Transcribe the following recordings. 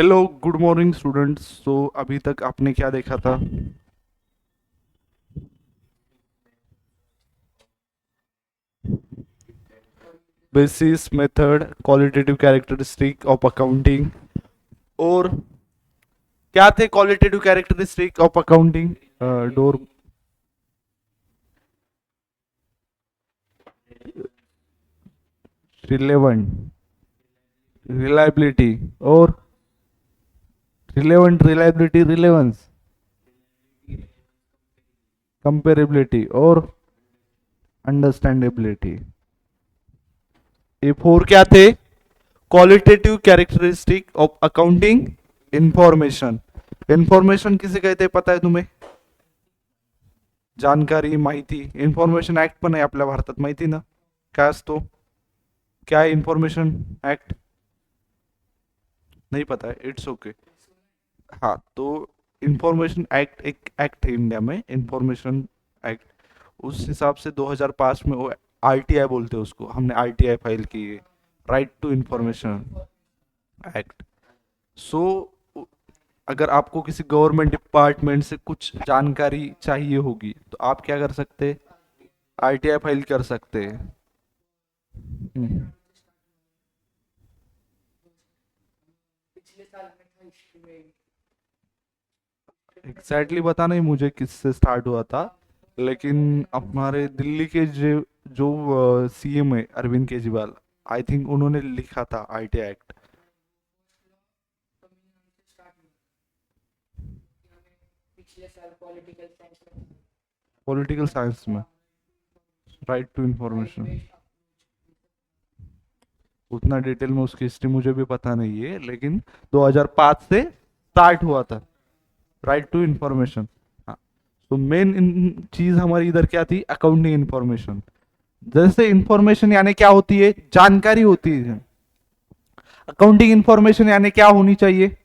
Hello, good morning students. तो अभी तक आपने क्या देखा था? Basis, method, qualitative characteristic of accounting. और क्या थे qualitative characteristic of accounting? Door, relevant, reliability, और रिलेवेंट, रिलायबिलिटी, रिलेवेंस, कंपेरेबिलिटी और अंडरस्टैंडेबिलिटी। ये फोर क्या थे? Qualitative characteristic of accounting information. Information किसे कहते हैं पता है तुम्हें? जानकारी, माहिती। इन्फॉर्मेशन ऍक्ट पण आहे आपल्या भारतात, माहिती ना? काय असतो? क्या है इन्फॉर्मेशन एक्ट? नहीं पता है, इट्स ओके। हाँ, तो इन्फॉर्मेशन एक्ट एक एक्ट है इंडिया में, इन्फॉर्मेशन एक्ट। उस हिसाब से 2005 में वो आरटीआई बोलते हैं उसको, हमने आरटीआई फाइल की है, right to information act. So अगर आपको किसी गवर्नमेंट डिपार्टमेंट से कुछ जानकारी चाहिए होगी तो आप क्या कर सकते हैं? आरटीआई फाइल कर सकते हैं। एग्जैक्टली पता नहीं मुझे किससे स्टार्ट हुआ था, लेकिन हमारे दिल्ली के जो जो सीएम है अरविंद केजरीवाल, आई थिंक उन्होंने लिखा था आरटीआई एक्ट। पॉलिटिकल साइंस में, राइट टू इंफॉर्मेशन। उतना डिटेल में उसकी हिस्ट्री मुझे भी पता नहीं है, लेकिन 2005 से स्टार्ट हुआ था राइट टू इंफॉर्मेशन। हाँ, तो मेन चीज हमारी इधर क्या थी? Accounting information. जैसे इंफॉर्मेशन यानी क्या होती है? जानकारी होती है। अकाउंटिंग इंफॉर्मेशन यानी क्या होनी चाहिए?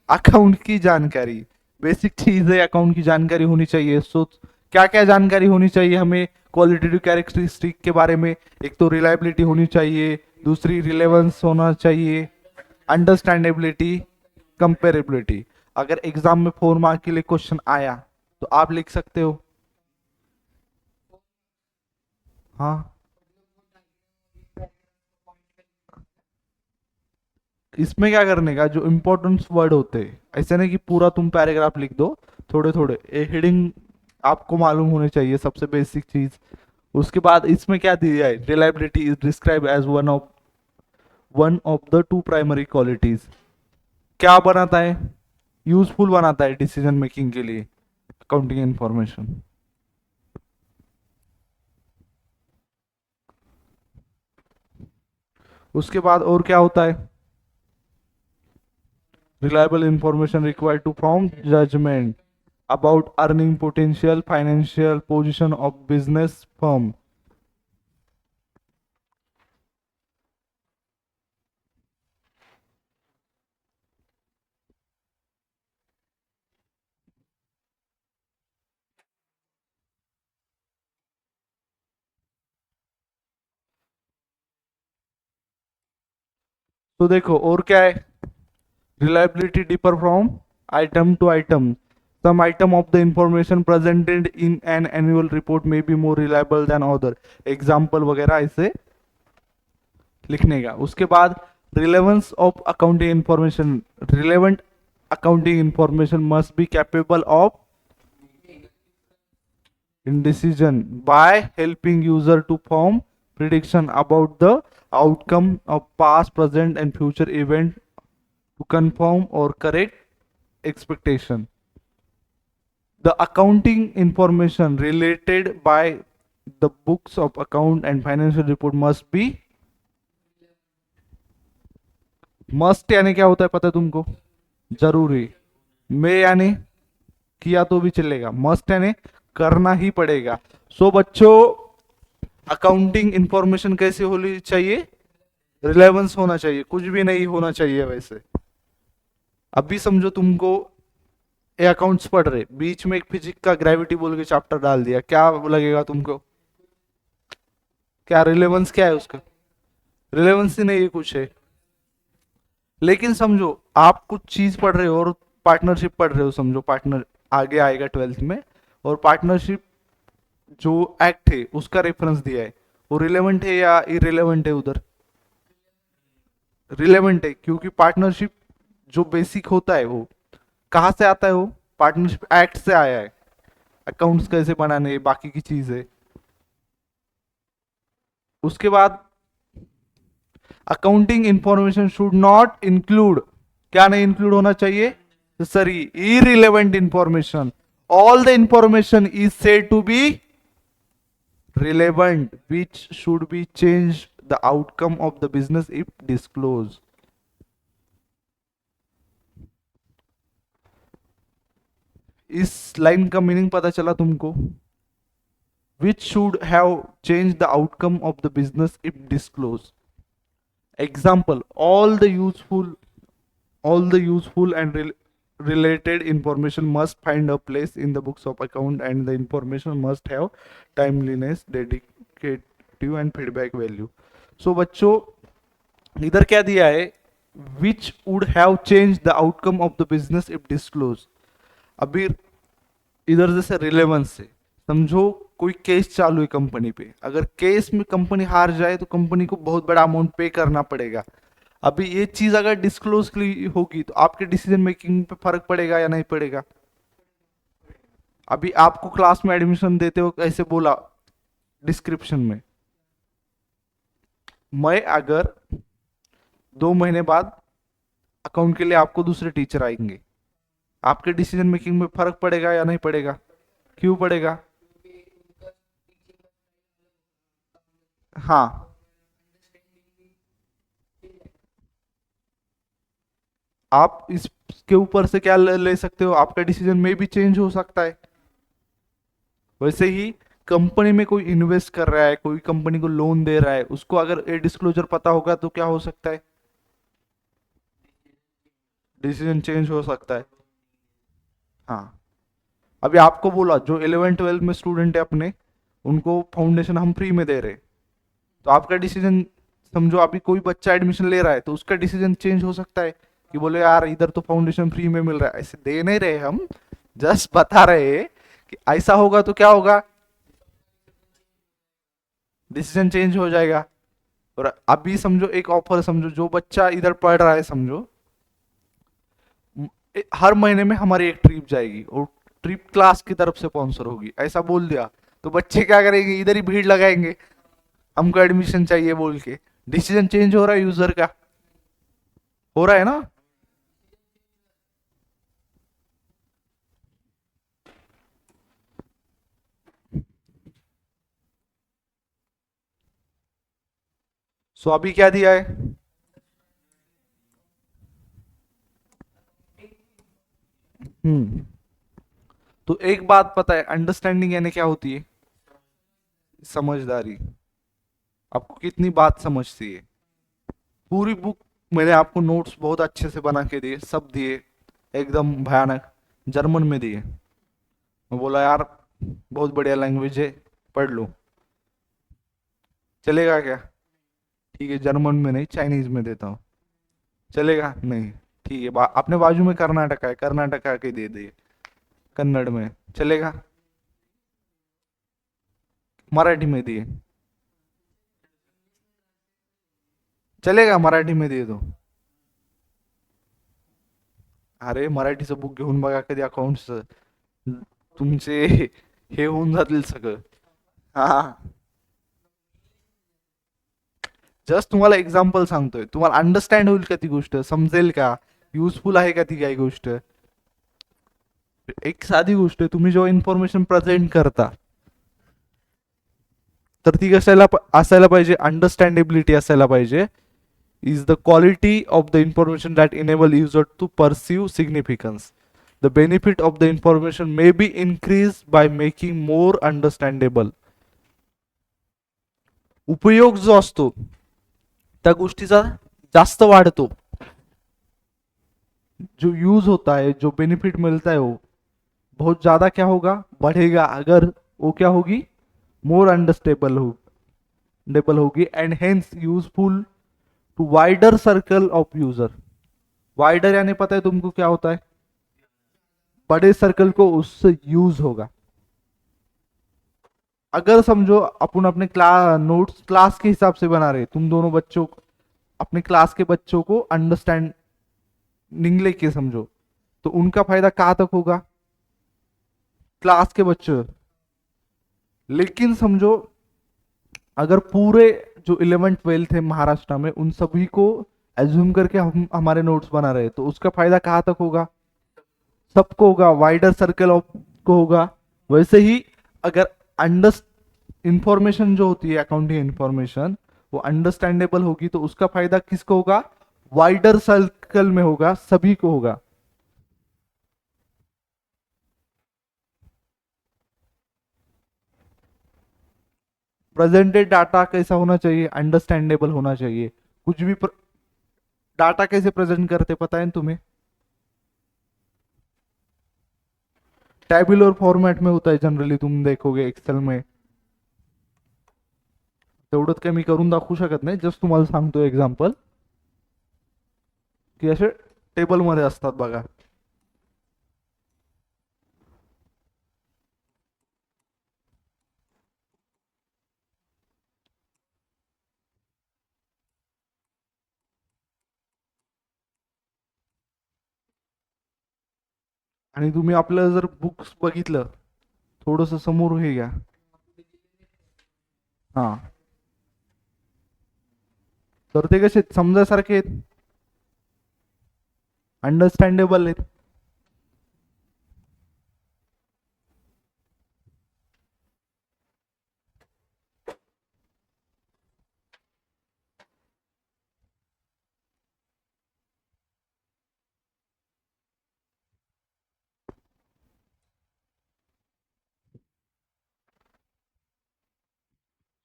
अकाउंट की जानकारी। बेसिक चीज है, अकाउंट की जानकारी होनी चाहिए। सो क्या क्या जानकारी होनी चाहिए हमें क्वालिटेटिव कैरेक्टरिस्टिक के बारे में? एक तो रिलायबिलिटी होनी चाहिए, दूसरी रिलेवेंस होना चाहिए, अंडरस्टैंडेबिलिटी, कंपेरेबिलिटी। अगर एग्जाम में 4 मार्क के लिए क्वेश्चन आया तो आप लिख सकते हो। हाँ, इसमें क्या करने का, जो इंपॉर्टेंट वर्ड होते हैं, ऐसे नहीं कि पूरा तुम पैराग्राफ लिख दो, थोड़े थोड़े हेडिंग आपको मालूम होने चाहिए, सबसे बेसिक चीज। उसके बाद इसमें क्या दिया है? Reliability is describe as one of the two primary qualities. क्या बनाता है? यूजफुल बनाता है डिसीजन मेकिंग के लिए अकाउंटिंग इंफॉर्मेशन। उसके बाद और क्या होता है? reliable information required to form judgment about earning potential, financial position of business firm। तो देखो और क्या है? reliability differ from item to item। Some item of the information presented in an annual report may be more reliable than other। Example वगैरह ऐसे लिखने का। उसके बाद relevance of accounting information. Relevant accounting information must be capable of indecision by helping user to form prediction about the outcome of past, present and future event to confirm or correct expectation। The accounting information related by the books of account and financial report must be। Must यानी क्या होता है पता है तुमको? जरूरी। मे यानी KIA तो भी चलेगा, मस्ट यानी करना ही पड़ेगा। सो बच्चों, अकाउंटिंग इंफॉर्मेशन कैसे होनी चाहिए? रिलेवेंस होना चाहिए, कुछ भी नहीं होना चाहिए वैसे। अभी समझो तुमको ये अकाउंट्स पढ़ रहे, बीच में एक फिजिक्स का ग्रेविटी बोल के चैप्टर डाल दिया, क्या लगेगा तुमको? क्या रिलेवेंस क्या है उसका? रिलेवेंस ही नहीं है कुछ है। लेकिन समझो आप कुछ चीज पढ़ रहे हो और पार्टनरशिप पढ़ रहे हो, समझो पार्टनर आगे आएगा 12th में, और पार्टनरशिप जो एक्ट है उसका रेफरेंस दिया है, वो रिलेवेंट है या इरेलेवेंट है उधर? रिलेवेंट है, क्योंकि पार्टनरशिप जो बेसिक होता है वो कहाँ से आता है? वो पार्टनरशिप एक्ट से आया है। अकाउंट्स कैसे बनाने, बाकी की चीज है। उसके बाद accounting information should not include, क्या नहीं इंक्लूड होना चाहिए? Sorry, irrelevant information. All the information is said to be relevant which should be changed the outcome of the business if disclosed. Is line का मीनिंग पता चला तुमको? which should have changed the outcome of the business if disclosed. Example, all the useful and related information must find a place in the books of account, and the information must have timeliness, dedicative and feedback value. So बच्चों, इधर क्या दिया है? Which would have change the outcome of the business if disclose. अभी इधर जैसे relevance से समझो कोई केस चालू है कंपनी पे, अगर केस में कंपनी हार जाए तो कंपनी को बहुत बड़ा अमाउंट पे करना पड़ेगा। अभी ये चीज अगर डिस्क्लोज होगी तो आपके डिसीजन मेकिंग पे फर्क पड़ेगा या नहीं पड़ेगा? अभी आपको क्लास में एडमिशन देते हो ऐसे बोला डिस्क्रिप्शन में, मैं अगर 2 महीने बाद अकाउंट के लिए आपको दूसरे टीचर आएंगे, आपके डिसीजन मेकिंग में फर्क पड़ेगा या नहीं पड़ेगा? क्यों पड़ेगा? हाँ, आप इसके ऊपर से क्या ले सकते हो? आपका डिसीजन में भी चेंज हो सकता है। वैसे ही कंपनी में कोई इन्वेस्ट कर रहा है, कोई कंपनी को लोन दे रहा है, उसको अगर ये डिस्क्लोजर पता होगा तो क्या हो सकता है? डिसीजन चेंज हो सकता है। हाँ, अभी आपको बोला जो 11 12 में स्टूडेंट है अपने, उनको फाउंडेशन हम फ्री में दे रहे हैं, तो आपका डिसीजन, समझो अभी कोई बच्चा एडमिशन ले रहा है तो उसका डिसीजन चेंज हो सकता है कि बोले यार इधर तो फाउंडेशन फ्री में मिल रहा है। ऐसे दे नहीं रहे हम, जस्ट बता रहे हैं कि ऐसा होगा तो क्या होगा? डिसीजन चेंज हो जाएगा। और अभी समझो एक ऑफर, समझो जो बच्चा इधर पढ़ रहा है, समझो हर महीने में हमारी एक ट्रिप जाएगी और ट्रिप क्लास की तरफ से स्पॉन्सर होगी, ऐसा बोल दिया तो बच्चे क्या करेंगे? इधर ही भीड़ लगाएंगे, हमको एडमिशन चाहिए बोल के। डिसीजन चेंज हो रहा है यूजर का, हो रहा है ना? सो अभी क्या दिया है? हम्म। तो एक बात पता है, अंडरस्टैंडिंग यानी क्या होती है? समझदारी। आपको कितनी बात समझती है? पूरी बुक मैंने आपको नोट्स बहुत अच्छे से बना के दिए, सब दिए, एकदम भयानक जर्मन में दिए। मैं बोला यार बहुत बढ़िया लैंग्वेज है, पढ़ लो। चलेगा क्या? ठीक है, जर्मन में नहीं चाइनीज में देता हूँ। चलेगा नहीं? ठीक है, अपने बाजू में कर्नाटका है, कर्नाटका के दे दिए कन्नड़ में। चलेगा? मराठी में दिए। चलेगा? मराठी में दिए तो? अरे मराठीचं बुक घेऊन बघा कधी अकाउंट्स, तुमचे हे होऊन जातील सगळं। हा, जस्ट तुम्हाला एक्झाम्पल सांगतोय, तुम्हाला अंडरस्टँड होईल का ती गोष्ट? समजेल का? युजफुल आहे का ती काही गोष्ट? एक साधी गोष्ट आहे, तुम्ही जेव्हा इन्फॉर्मेशन प्रेझेंट करता तर ती कशाला असायला पाहिजे? अंडरस्टँडेबिलिटी असायला पाहिजे. Is the quality of the information that enable user to perceive significance. The benefit of the information may be increase by making more understandable. उपयोग जो असतो त्या गोष्टीचा जास्त वाढतो, जो यूज होता है, जो बेनिफिट मिलता है वो बहुत ज्यादा क्या होगा? बढ़ेगा, अगर वो क्या होगी? मोर अंडरस्टेबल हो डेबल होगी, and hence useful to wider circle of user. Wider यानी पता है तुमको क्या होता है? बड़े सर्कल को उससे यूज होगा। अगर समझो अपन अपने नोट्स क्लास के हिसाब से बना रहे, तुम दोनों बच्चों अपने क्लास के बच्चों को अंडरस्टैंडिंग लेके समझो, तो उनका फायदा कहाँ तक होगा? क्लास के बच्चों। लेकिन समझो अगर पूरे जो 11th 12th है महाराष्ट्र में, उन सभी को एज्यूम करके हम हमारे नोट्स बना रहे हैं, तो उसका फायदा कहाँ तक होगा? सबको होगा, वाइडर सर्कल ऑफ को होगा। वैसे ही अगर अंडर इंफॉर्मेशन जो होती है अकाउंटिंग इंफॉर्मेशन, वो अंडरस्टैंडेबल होगी, तो उसका फायदा किसको होगा? वाइडर सर्कल में होगा, सभी को होगा। प्रेजेंटेड डाटा कैसा होना चाहिए? अंडरस्टैंडेबल होना चाहिए। कुछ भी डाटा कैसे प्रेजेंट करते पता है तुम्हें? टैब्यूलर फॉर्मेट में होता है जनरली, तुम देखोगे एक्सेल में। तेवढंच काय मी करून दाखवू शकत नाही, जस्ट तुम्हाला सांगतो एक्झाम्पल की असे टेबल मध्ये असतात बघा. आणि तुम्ही आपलं जर बुक्स बघितलं, थोडस समोर हे घ्या. हा, तर ते कसे समजायसारखे आहेत, अंडरस्टँडेबल आहेत.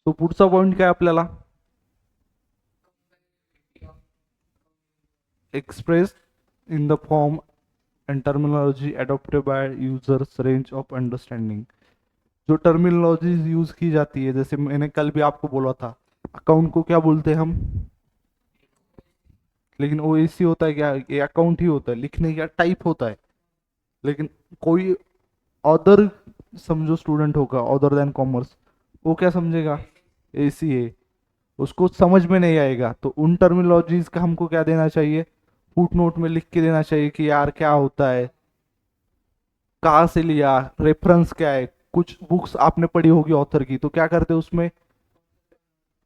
तो पुढचा पॉइंट काय आपल्याला? Express in the form end terminology adopted by users range of understanding. जो टर्मिनोलॉजीज यूज की जाती है, जैसे मैंने कल भी आपको बोला था, अकाउंट को क्या बोलते हैं हम? लेकिन वो एसी होता है क्या? ये अकाउंट ही होता है, लिखने का टाइप होता है। लेकिन कोई अदर समझो स्टूडेंट होगा अदर देन कॉमर्स, वो क्या समझेगा? एसी है, उसको समझ में नहीं आएगा। तो उन टर्मिनोलॉजीज का हमको क्या देना चाहिए? फुट नोट में लिख के देना चाहिए कि यार क्या होता है, कहाँ से लिया, रेफरेंस क्या है। कुछ बुक्स आपने पढ़ी होगी ऑथर की, तो क्या करते हैं उसमें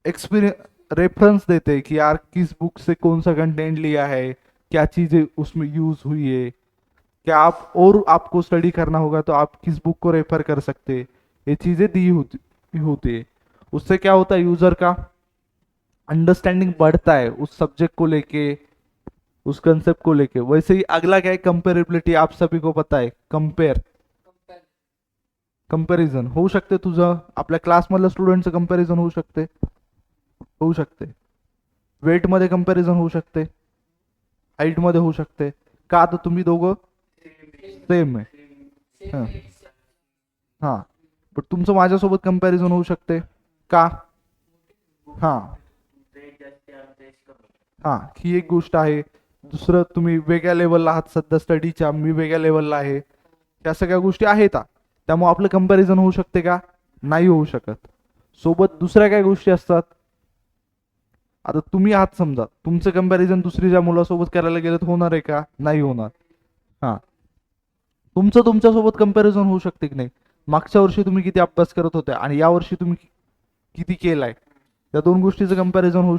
एक्सपीरियंस रेफरेंस देते हैं कि यार किस बुक से कौन सा कंटेंट लिया है, क्या चीजें उसमें यूज हुई है। क्या आप और आपको स्टडी करना होगा तो आप किस बुक को रेफर कर सकते हैं, ये चीजें दी होती है। उससे क्या होता है? यूजर का अंडरस्टैंडिंग बढ़ता है उस सब्जेक्ट को लेके, उस कंसेप्ट को लेके। वैसे ही अगला क्या है? कंपेरेबिलिटी। आप सभी को पता है, कंपॅरिझन होऊ शकते तुझं आपल्या क्लासमधल्या स्टुडंटचं कंपॅरिझन होऊ शकते. वेट मध्ये कंपॅरिझन होऊ शकते, हाईट मध्ये होऊ शकते. का? तर तुम्ही दोघं सेम आहे. हा, हा. पण तुमचं माझ्यासोबत कंपॅरिझन होऊ शकते. का? हा, हा, ही एक गोष्ट आहे. दुसरं, तुम्ही वेगळ्या लेवलला आहात सध्या स्टडीच्या, मी वेगळ्या लेवलला आहे. त्या सगळ्या गोष्टी आहेत. त्यामुळे आपलं कंपॅरिझन होऊ शकते का? नाही होऊ शकत. सोबत दुसऱ्या काय गोष्टी असतात? आता तुम्ही आहात समजा, तुमचं कंपॅरिझन दुसरीच्या मुलासोबत करायला गेलं तर होणार आहे का? नाही होणार. हा, तुमचं तुमच्यासोबत कंपॅरिझन होऊ शकते की नाही? मागच्या वर्षी तुम्ही किती अभ्यास करत होते आणि या वर्षी तुम्ही किती केलाय, त्या दोन गोष्टीचं कंपॅरिझन होऊ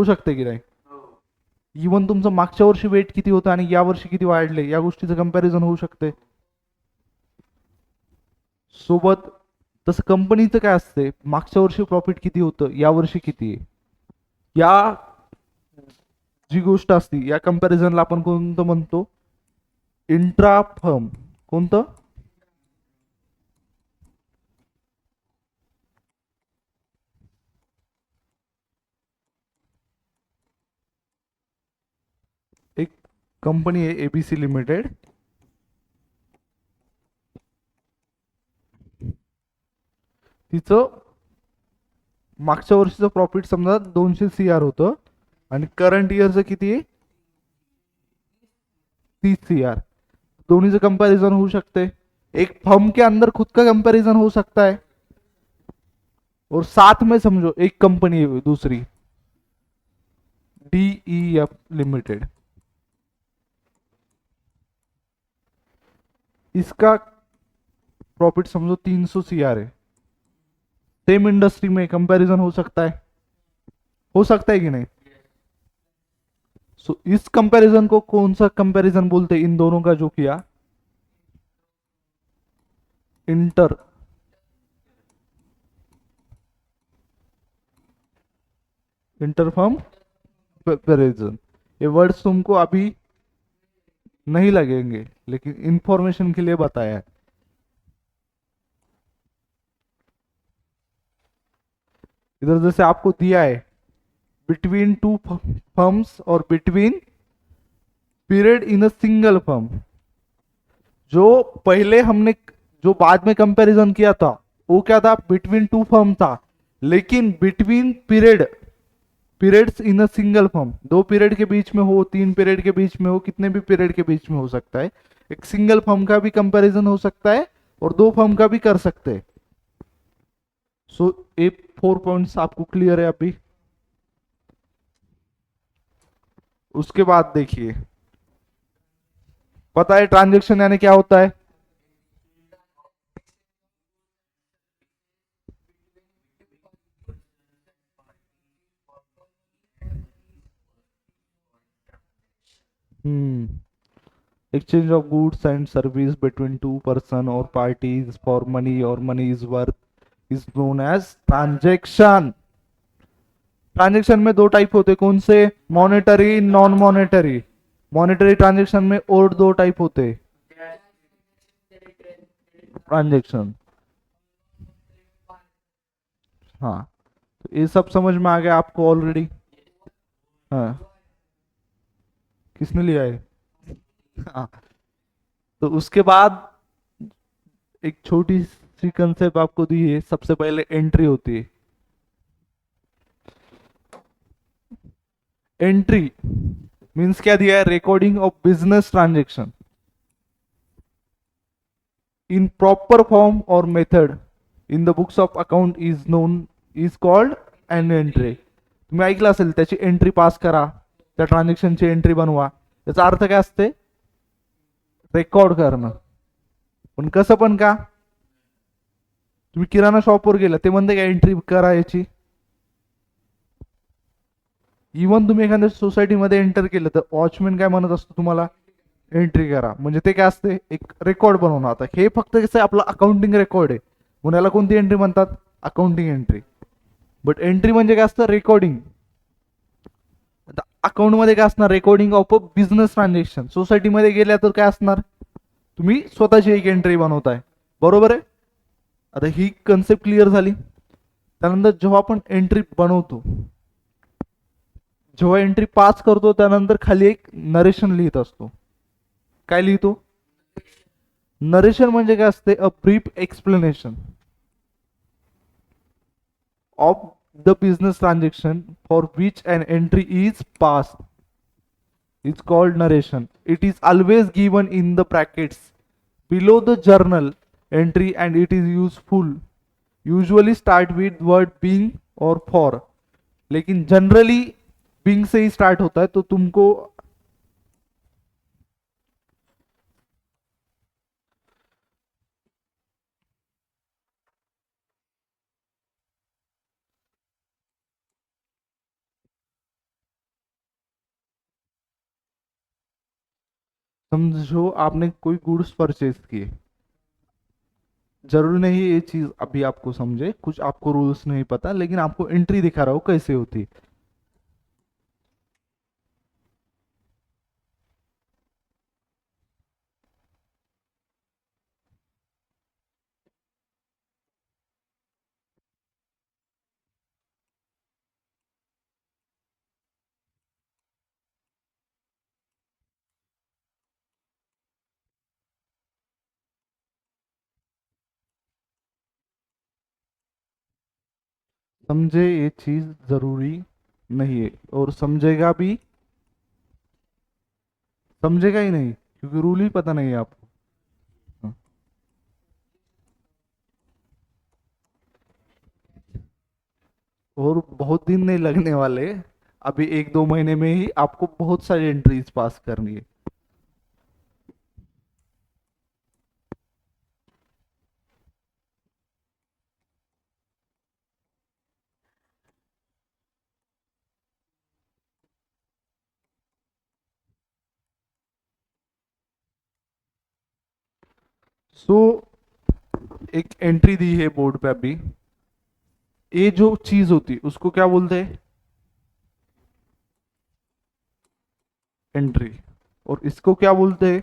शकते की नाही? इवन तुमचं मागच्या वर्षी वेट किती होतं आणि या वर्षी किती वाढले, या गोष्टीचं कंपॅरिझन होऊ शकते. सोबत तसं कंपनीचं काय असते, मागच्या वर्षी प्रॉफिट किती होतं, या वर्षी किती आहे, या जी गोष्ट असते या कंपॅरिझनला आपण कोणतं म्हणतो? Intra firm. कोणतं? एक कंपनी आहे एबीसी लिमिटेड. तिचं मागच्या वर्षीचं प्रॉफिट समजा 200 CR होतं आणि करंट इयरचं किती आहे? 30 CR, दोनों से कंपैरिजन हो सकते। एक फर्म के अंदर खुद का कंपैरिजन हो सकता है, और साथ में समझो एक कंपनी है दूसरी, DEF लिमिटेड, इसका प्रॉफिट समझो 300 CR है। सेम इंडस्ट्री में कंपैरिजन हो सकता है, हो सकता है कि नहीं? सो इस कंपैरिजन को कौन सा कंपैरिजन बोलते हैं, इन दोनों का जो किया? Inter interfirm comparison. ये वर्ड्स तुमको अभी नहीं लगेंगे, लेकिन इंफॉर्मेशन के लिए बताया है। इधर जैसे आपको दिया है बिटवीन टू फर्म्स और between period in a single firm, जो पहले हमने जो बाद में कंपैरिजन किया था वो क्या था? बिटवीन टू फर्म था। लेकिन between periods in a single firm, दो पीरियड के बीच में हो, तीन पीरियड के बीच में हो, कितने भी पीरियड के बीच में हो सकता है। एक सिंगल फर्म का भी कंपैरिजन हो सकता है और दो फर्म का भी कर सकते हैं। सो ये 4 पॉइंट्स आपको क्लियर है अभी? उसके बाद देखिए, पता है ट्रांजेक्शन यानी क्या होता है? हम्म exchange of goods and service between two person or parties for money or money is worth is known as transaction। Transaction में दो टाइप होते हैं, कौन से? Monetary, non monetary. Monetary transaction में और दो टाइप होते हैं ट्रांजेक्शन। हाँ, तो ये सब समझ में आ गया आपको ऑलरेडी? हाँ, किसने लिया है? हाँ, तो उसके बाद एक छोटी सी कंसेप्ट आपको दी है, सबसे पहले एंट्री होती है। एंट्री मीन्स क्या दिया है? Recording of business transaction in proper form or method in the books of account is called an entry। तुम्ही ऐकलं असेल त्याची एंट्री पास करा, त्या ट्रान्झॅक्शनची एंट्री बनवा, याचा अर्थ काय असते? रेकॉर्ड करणं। पण कसं पण का? तुम्ही किराणा शॉपवर गेला ते म्हणते का एंट्री करा याची? इवन तुम्ही एखाद्या सोसायटीमध्ये एंटर केलं तर वॉचमॅन काय म्हणत असतो तुम्हाला? एंट्री करा। म्हणजे ते काय असते? एक रेकॉर्ड बनवणं। आता हे फक्त कसं आहे, आपलं अकाउंटिंग रेकॉर्ड आहे, म्हणून याला कोणती एंट्री म्हणतात? Accounting entry. बट एंट्री म्हणजे काय असतं? रेकॉर्डिंग। आता अकाउंट मध्ये काय असणार? Recording of a business transaction. सोसायटीमध्ये गेल्या तर काय असणार? तुम्ही स्वतःची एक एंट्री बनवताय, बरोबर आहे? आता ही कन्सेप्ट क्लिअर झाली। त्यानंतर जेव्हा आपण एंट्री बनवतो, जेव्हा एंट्री पास करतो, त्यानंतर खाली एक नरेशन लिहित असतो। काय लिहितो? नरेशन म्हणजे काय असते? A brief explanation of the business transaction for which an entry is passed is called narration। It is always given in the brackets below the journal entry and it is useful usually start with word being or for। लेकिन generally being से ही start होता है, तो तुमको समझो आपने कोई goods purchase किए, जरूरी नहीं ये चीज अभी आपको समझे, कुछ आपको रूल्स नहीं पता, लेकिन आपको एंट्री दिखा रहा हो कैसे होती है। समझे ये चीज जरूरी नहीं है, और समझेगा भी, समझेगा ही नहीं, क्योंकि रूल ही पता नहीं है आपको। हाँ। और बहुत दिन नहीं लगने वाले, अभी 1-2 महीने में ही आपको बहुत सारी एंट्रीज पास करनी है। सो एक एंट्री दी है बोर्ड पे अभी, ये जो चीज होती है उसको क्या बोलते हैं? एंट्री। और इसको क्या बोलते हैं?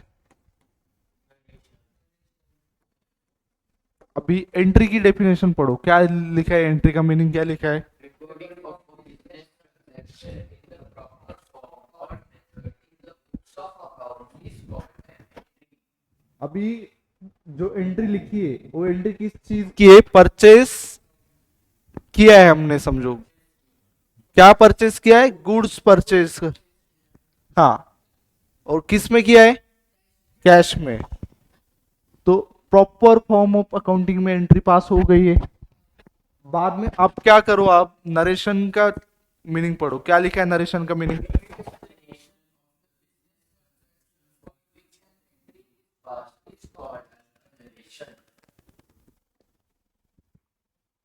अभी एंट्री की डेफिनेशन पढ़ो, क्या लिखा है, एंट्री का मीनिंग क्या लिखा है? recording of a business transaction in the proper form or method in the books of account is called an अभी जो एंट्री लिखी है वो एंट्री किस चीज की है? परचेस किया है हमने, समझो क्या परचेस किया है? Goods purchase. हाँ। और किस में किया है? कैश में। तो प्रॉपर फॉर्म ऑफ अकाउंटिंग में एंट्री पास हो गई है। बाद में आप क्या करो, आप नरेशन का मीनिंग पढ़ो, क्या लिखा है नरेशन का meaning? past is called an narration.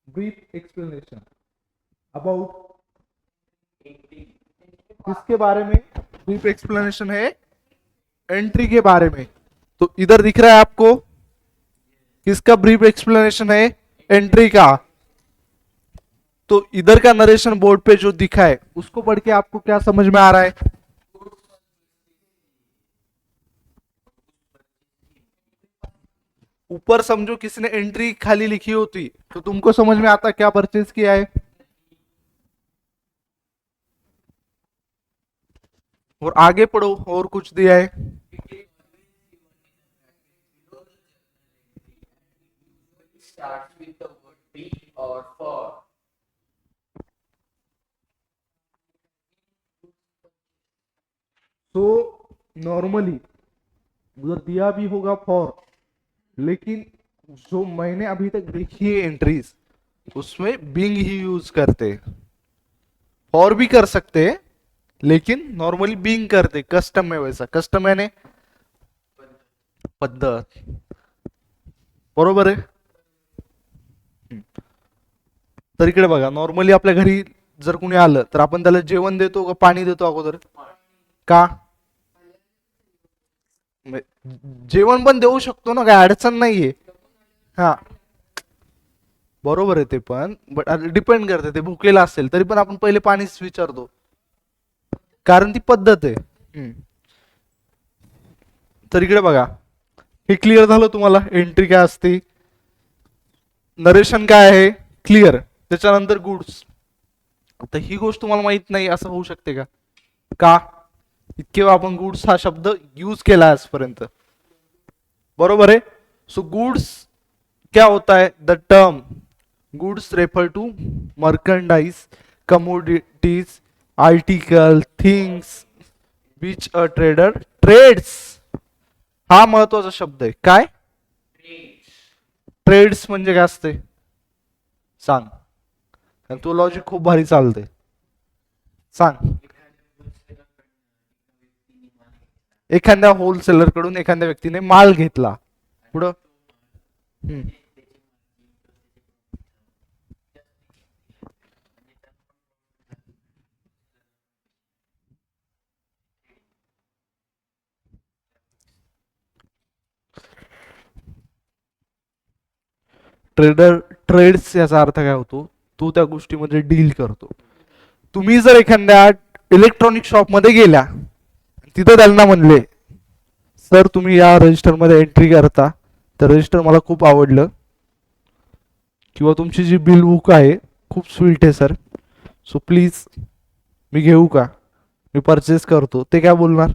Brief explanation about Entry. किसके बारे में? ब्रीफ एक्सप्लेनेशन है एंट्री के बारे में। तो इधर दिख रहा है आपको किसका ब्रीफ एक्सप्लेनेशन है? एंट्री का। तो इधर का नरेशन बोर्ड पे जो दिखा है उसको पढ़ के आपको क्या समझ में आ रहा है? ऊपर समझो किसने एंट्री खाली लिखी होती तो तुमको समझ में आता क्या परचेज किया है। और आगे पढ़ो, और कुछ दिया है। It starts with the word be or for. तो नॉर्मली उधर दिया भी होगा फॉर, लेकिन जो मैंने अभी तक देखी है एंट्रीज उसमें बिंग ही यूज करते, फॉर भी कर सकते हैं लेकिन नॉर्मली बिंग करते। कस्टम में वैसा, कस्टम यानी पद्धत, बरोबर आहे। तर इकडे बघा, नॉर्मली आपल्या घरी जर कोणी आलं तर आपण त्याला जेवण देतो का पाणी देतो अगोदर? का? जेवण पण देऊ शकतो ना, काय अडचण नाहीये। हा, बरोबर आहे ते पण, बट डिपेंड करते, ते भुकेला असेल तरी पण आपण पहिले पाणीच विचारतो, कारण ती पद्धत आहे। तर इकडे बघा, हे क्लिअर झालं तुम्हाला एंट्री काय असते, नरेशन काय आहे, क्लिअर। त्याच्यानंतर गुड्स, आता ही गोष्ट तुम्हाला माहित नाही असं होऊ शकते का? का? इतके वेळा आपण गुड्स हा शब्द यूज केला आजपर्यंत, बरोबर है। सो गुड्स क्या होता है? The term goods refer to merchandise, commodities, article, things which a trader trades. हा महत्वाचा शब्द आहे, काय? ट्रेड्स म्हणजे काय असते सांग, कारण तो लॉजिक खूप भारी चालते, सांग। एखाद्या होलसेलर कडून एखाद्या व्यक्तीने माल घेतला, पुढं ट्रेडर ट्रेड्स याचा अर्थ काय होतो? तू त्या गोष्टीमध्ये डील करतो। तुम्ही जर एखाद्या इलेक्ट्रॉनिक शॉप मध्ये गेल्या, तिथं त्यांना म्हणले सर तुम्ही या रजिस्टर मध्ये एंट्री करता, तर रजिस्टर मला खूप आवडलं, किंवा तुमची जी बिल बुक आहे खूप स्वीट आहे सर, सो प्लीज मी घेऊ का, मी परचेस करतो, ते काय बोलणार?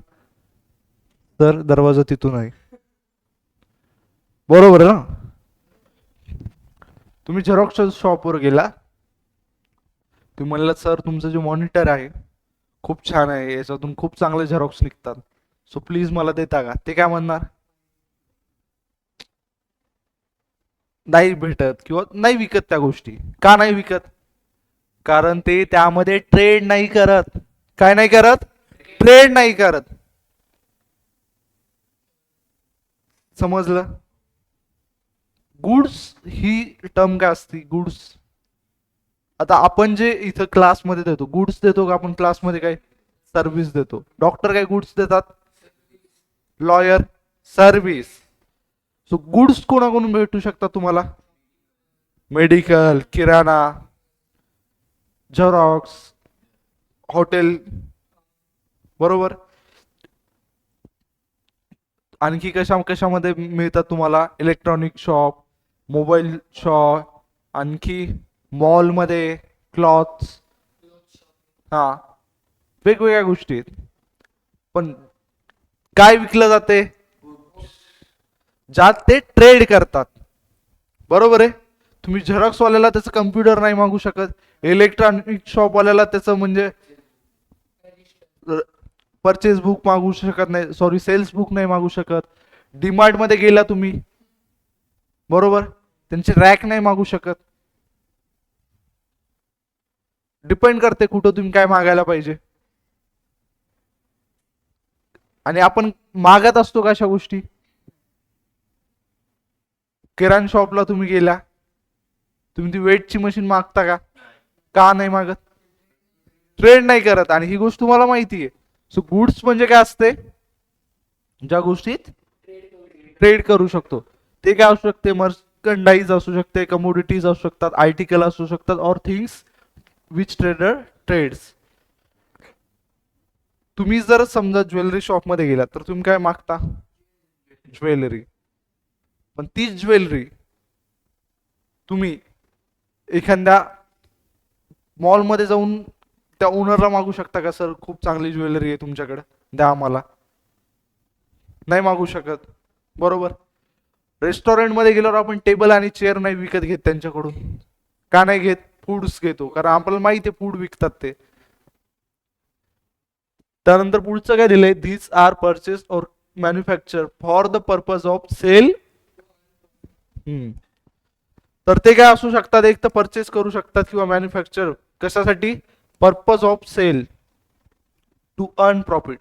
सर दरवाजा तिथून आहे, बरोबर आहे ना। तुम्ही झेरॉक्सच्या शॉपवर गेला, तुम्ही म्हणला सर तुमचं जे मॉनिटर आहे खूप छान आहे, याच्यातून खूप चांगले झेरॉक्स निघतात, सो प्लीज मला देता का? ते काय म्हणणार, नाही भेटत किंवा नाही विकत त्या गोष्टी. का नाही विकत? कारण ते त्यामध्ये ट्रेड नाही करत. काय नाही करत? ट्रेड नाही करत. समजलं? गुड्स ही टर्म काय असते? गुड्स, आता आपण जे इथं क्लासमध्ये देतो गुड्स देतो का आपण क्लासमध्ये? काय सर्व्हिस देतो. डॉक्टर काय गुड्स देतात? Lawyer service. सो गुड्स कोणाकडून भेटू शकतात तुम्हाला? मेडिकल, किराणा, झेरॉक्स, हॉटेल, बरोबर. आणखी कशामध्ये मिळतात तुम्हाला? इलेक्ट्रॉनिक शॉप, मोबाईल शॉप, आणखी मॉलमध्ये क्लॉथ्स, हा वेगवेगळ्या गोष्टी आहेत. पण काय विकलं जाते? ज्यात ते ट्रेड करतात, बरोबर आहे. तुम्ही झेरॉक्स वाल्याला त्याचं कम्प्युटर नाही मागू शकत. इलेक्ट्रॉनिक शॉप वाल्याला त्याचं म्हणजे परचेस बुक मागू शकत नाही, सॉरी सेल्स बुक नाही मागू शकत. डीमार्ट मध्ये गेला तुम्ही, बरोबर, त्यांचे रॅक नाही मागू शकत. डिपेंड करते कुठं तुम्ही काय मागायला पाहिजे. आणि आपण मागत असतो का अशा गोष्टी? किराणा शॉपला तुम्ही गेला, तुम्ही ती वेटची मशीन मागता का? का नाही मागत? ट्रेड नाही करत. आणि ही गोष्ट तुम्हाला माहिती आहे. सो गुड्स म्हणजे काय असते? ज्या गोष्टीत ट्रेड करू शकतो. ते काय असू शकते? मर्चंडाईज असू शकते, कमोडिटीज असू शकतात, आर्टिकल असू शकतात, or things which trader trades. तुम्ही जर समजा ज्वेलरी शॉप मध्ये गेलात तर तुम्ही काय मागता? ज्वेलरी. पण तीच ज्वेलरी तुम्ही एखाद्या मॉलमध्ये जाऊन त्या ओनरला मागू शकता का? सर खूप चांगली ज्वेलरी आहे तुमच्याकडे, द्या आम्हाला. नाही मागू शकत, बरोबर. रेस्टॉरंट मध्ये गेल्यावर आपण टेबल आणि चेअर नाही विकत घेत त्यांच्याकडून. का नाही घेत? फूड्स घेतो, कारण आपल्याला माहिती आहे फूड विकतात ते. त्यानंतर पुढचं काय दिलंय? धीस आर परचेस और manufacture for the purpose of sale. तर ते काय असू शकतात? एक तर परचेस करू शकतात किंवा मॅन्युफॅक्चर कशासाठी? Purpose of sale, to earn profit.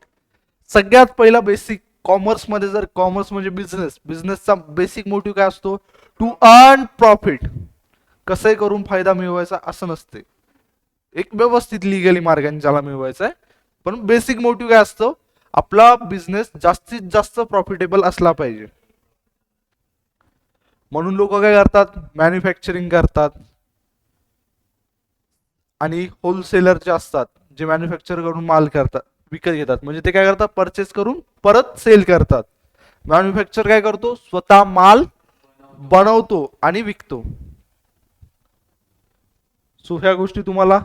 सगळ्यात पहिला बेसिक कॉमर्स मध्ये, जर कॉमर्स म्हणजे बिझनेस, बिझनेसचा बेसिक मोटिव्ह काय असतो? To earn profit. कसंही करून फायदा मिळवायचा असं नसते, एक व्यवस्थित लिगली मार्गाने ज्याला मिळवायचा आहे. पण बेसिक मोटिव्ह काय असतो? आपला बिझनेस जास्तीत जास्त प्रॉफिटेबल असला पाहिजे. म्हणून लोक काय करतात? मॅन्युफॅक्चरिंग करतात. आणि होलसेलर जे असतात, जे मॅन्युफॅक्चर करून माल करतात, विकत घेतात, म्हणजे ते काय करतात? परचेस करून परत सेल करतात. मॅन्युफॅक्चर काय करतो? स्वतः माल बनवतो आणि विकतो. सो ह्या गोष्टी तुम्हाला,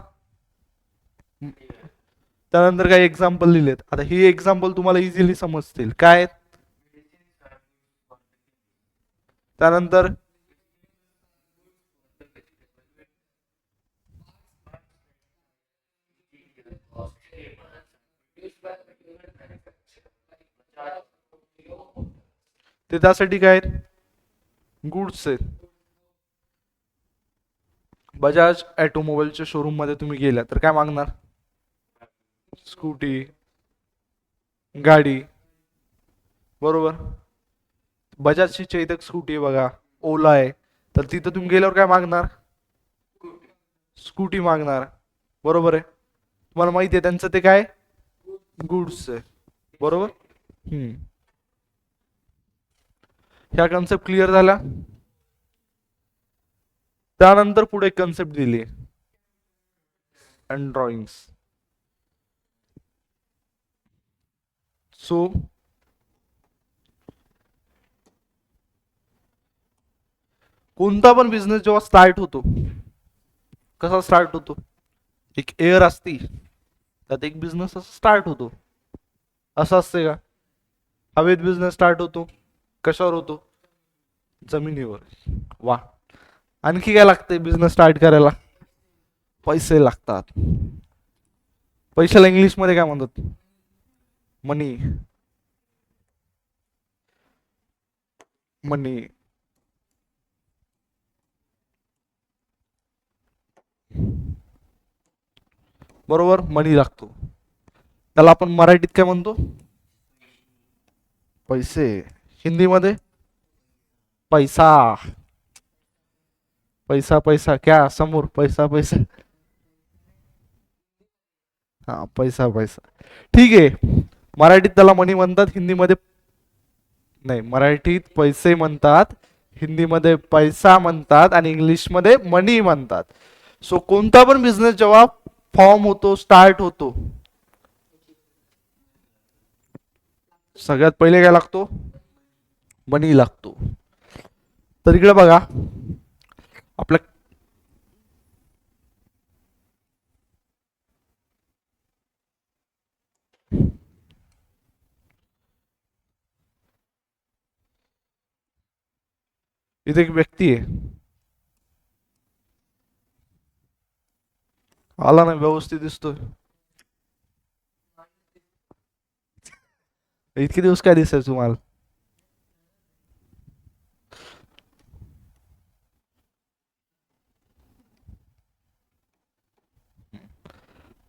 त्यानंतर काही एक्झाम्पल लिहिलेत. आता ही एक्झाम्पल तुम्हाला इझिली समजतील. काय? त्यानंतर ते त्यासाठी काय आहेत? गुड्स आहेत. बजाज ऑटोमोबाईलच्या शोरूम मध्ये तुम्ही गेल्या तर काय मागणार? स्कूटी, गाडी, बरोबर. बजाजची चेतक स्कूटी आहे बघा, ओला आहे, तर तिथं तुम्ही गेल्यावर काय मागणार? स्कूटी मागणार, बरोबर आहे. तुम्हाला माहिती आहे त्यांचं ते काय? गुड्स आहे, बरोबर. ह्या कन्सेप्ट क्लिअर झाल्या. त्यानंतर पुढे कन्सेप्ट दिली अँड ड्रॉइंग्स. सो कोणता पण बिझनेस जेव्हा स्टार्ट होतो, कसा स्टार्ट होतो? एक एअर असती, त्यात एक बिझनेस स्टार्ट होतो. असं असते का? हवेत बिझनेस स्टार्ट होतो. कशावर होतो? जमिनीवर. वा. आणखी काय लागते बिझनेस स्टार्ट करायला? पैसे लागतात. पैशाला इंग्लिश मध्ये काय म्हणतात? मनी. मनी. बरोबर, मनी लागतो. त्याला आपण मराठीत काय म्हणतो? पैसे. हिंदीमध्ये पैसा. पैसा पैसा क्या समोर पैसा पैसा. हा, पैसा पैसा. ठीक आहे. मराठीत त्याला मनी म्हणतात, हिंदीमध्ये नाही. मराठीत पैसे म्हणतात, हिंदीमध्ये पैसा म्हणतात आणि इंग्लिशमध्ये मनी म्हणतात. सो कोणता पण बिझनेस जेव्हा फॉर्म होतो, स्टार्ट होतो, सगळ्यात पहिले काय लागतो? मनी लागतो. तर इकडे बघा, आपल्या इथे एक व्यक्ती आहे. आला ना, व्यवस्थित दिसतोय. इतके दिवस काय दिसायचं तुम्हाला?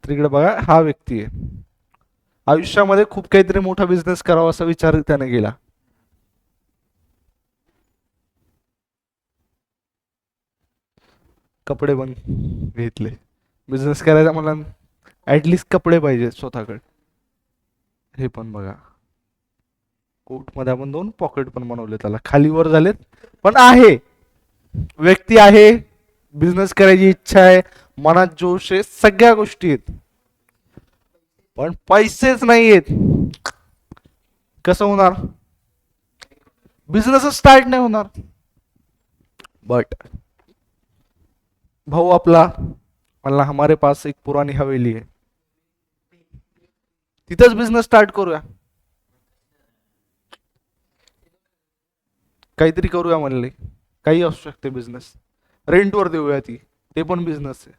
तर इकडे बघा, हा व्यक्ती आहे. आयुष्यामध्ये खूप काहीतरी मोठा बिझनेस करावा असा विचार त्याने केला. कपडे पण घेतले. बिझनेस करायचा मला ऍटलिस्ट कपडे पाहिजे स्वतःकडे. हे पण बघा, कोट मध्ये आपण 2 पॉकेट पण बनवले, त्याला खाली वर झालेत, पण आहे. व्यक्ती आहे, बिझनेस करायची इच्छा आहे, मनात जोश आहे, सगळ्या गोष्टी आहेत, पण पैसेच नाही आहेत. कसं होणार? बिझनेस स्टार्ट नाही होणार. बट भाऊ आपला म्हणला, हमारे पास एक पुरानी हवेली है, तिथंच बिझनेस स्टार्ट करूया, काहीतरी करूया म्हणले. काही असू शकते बिझनेस, रेंटवर देऊया ती, ते पण बिझनेस आहे.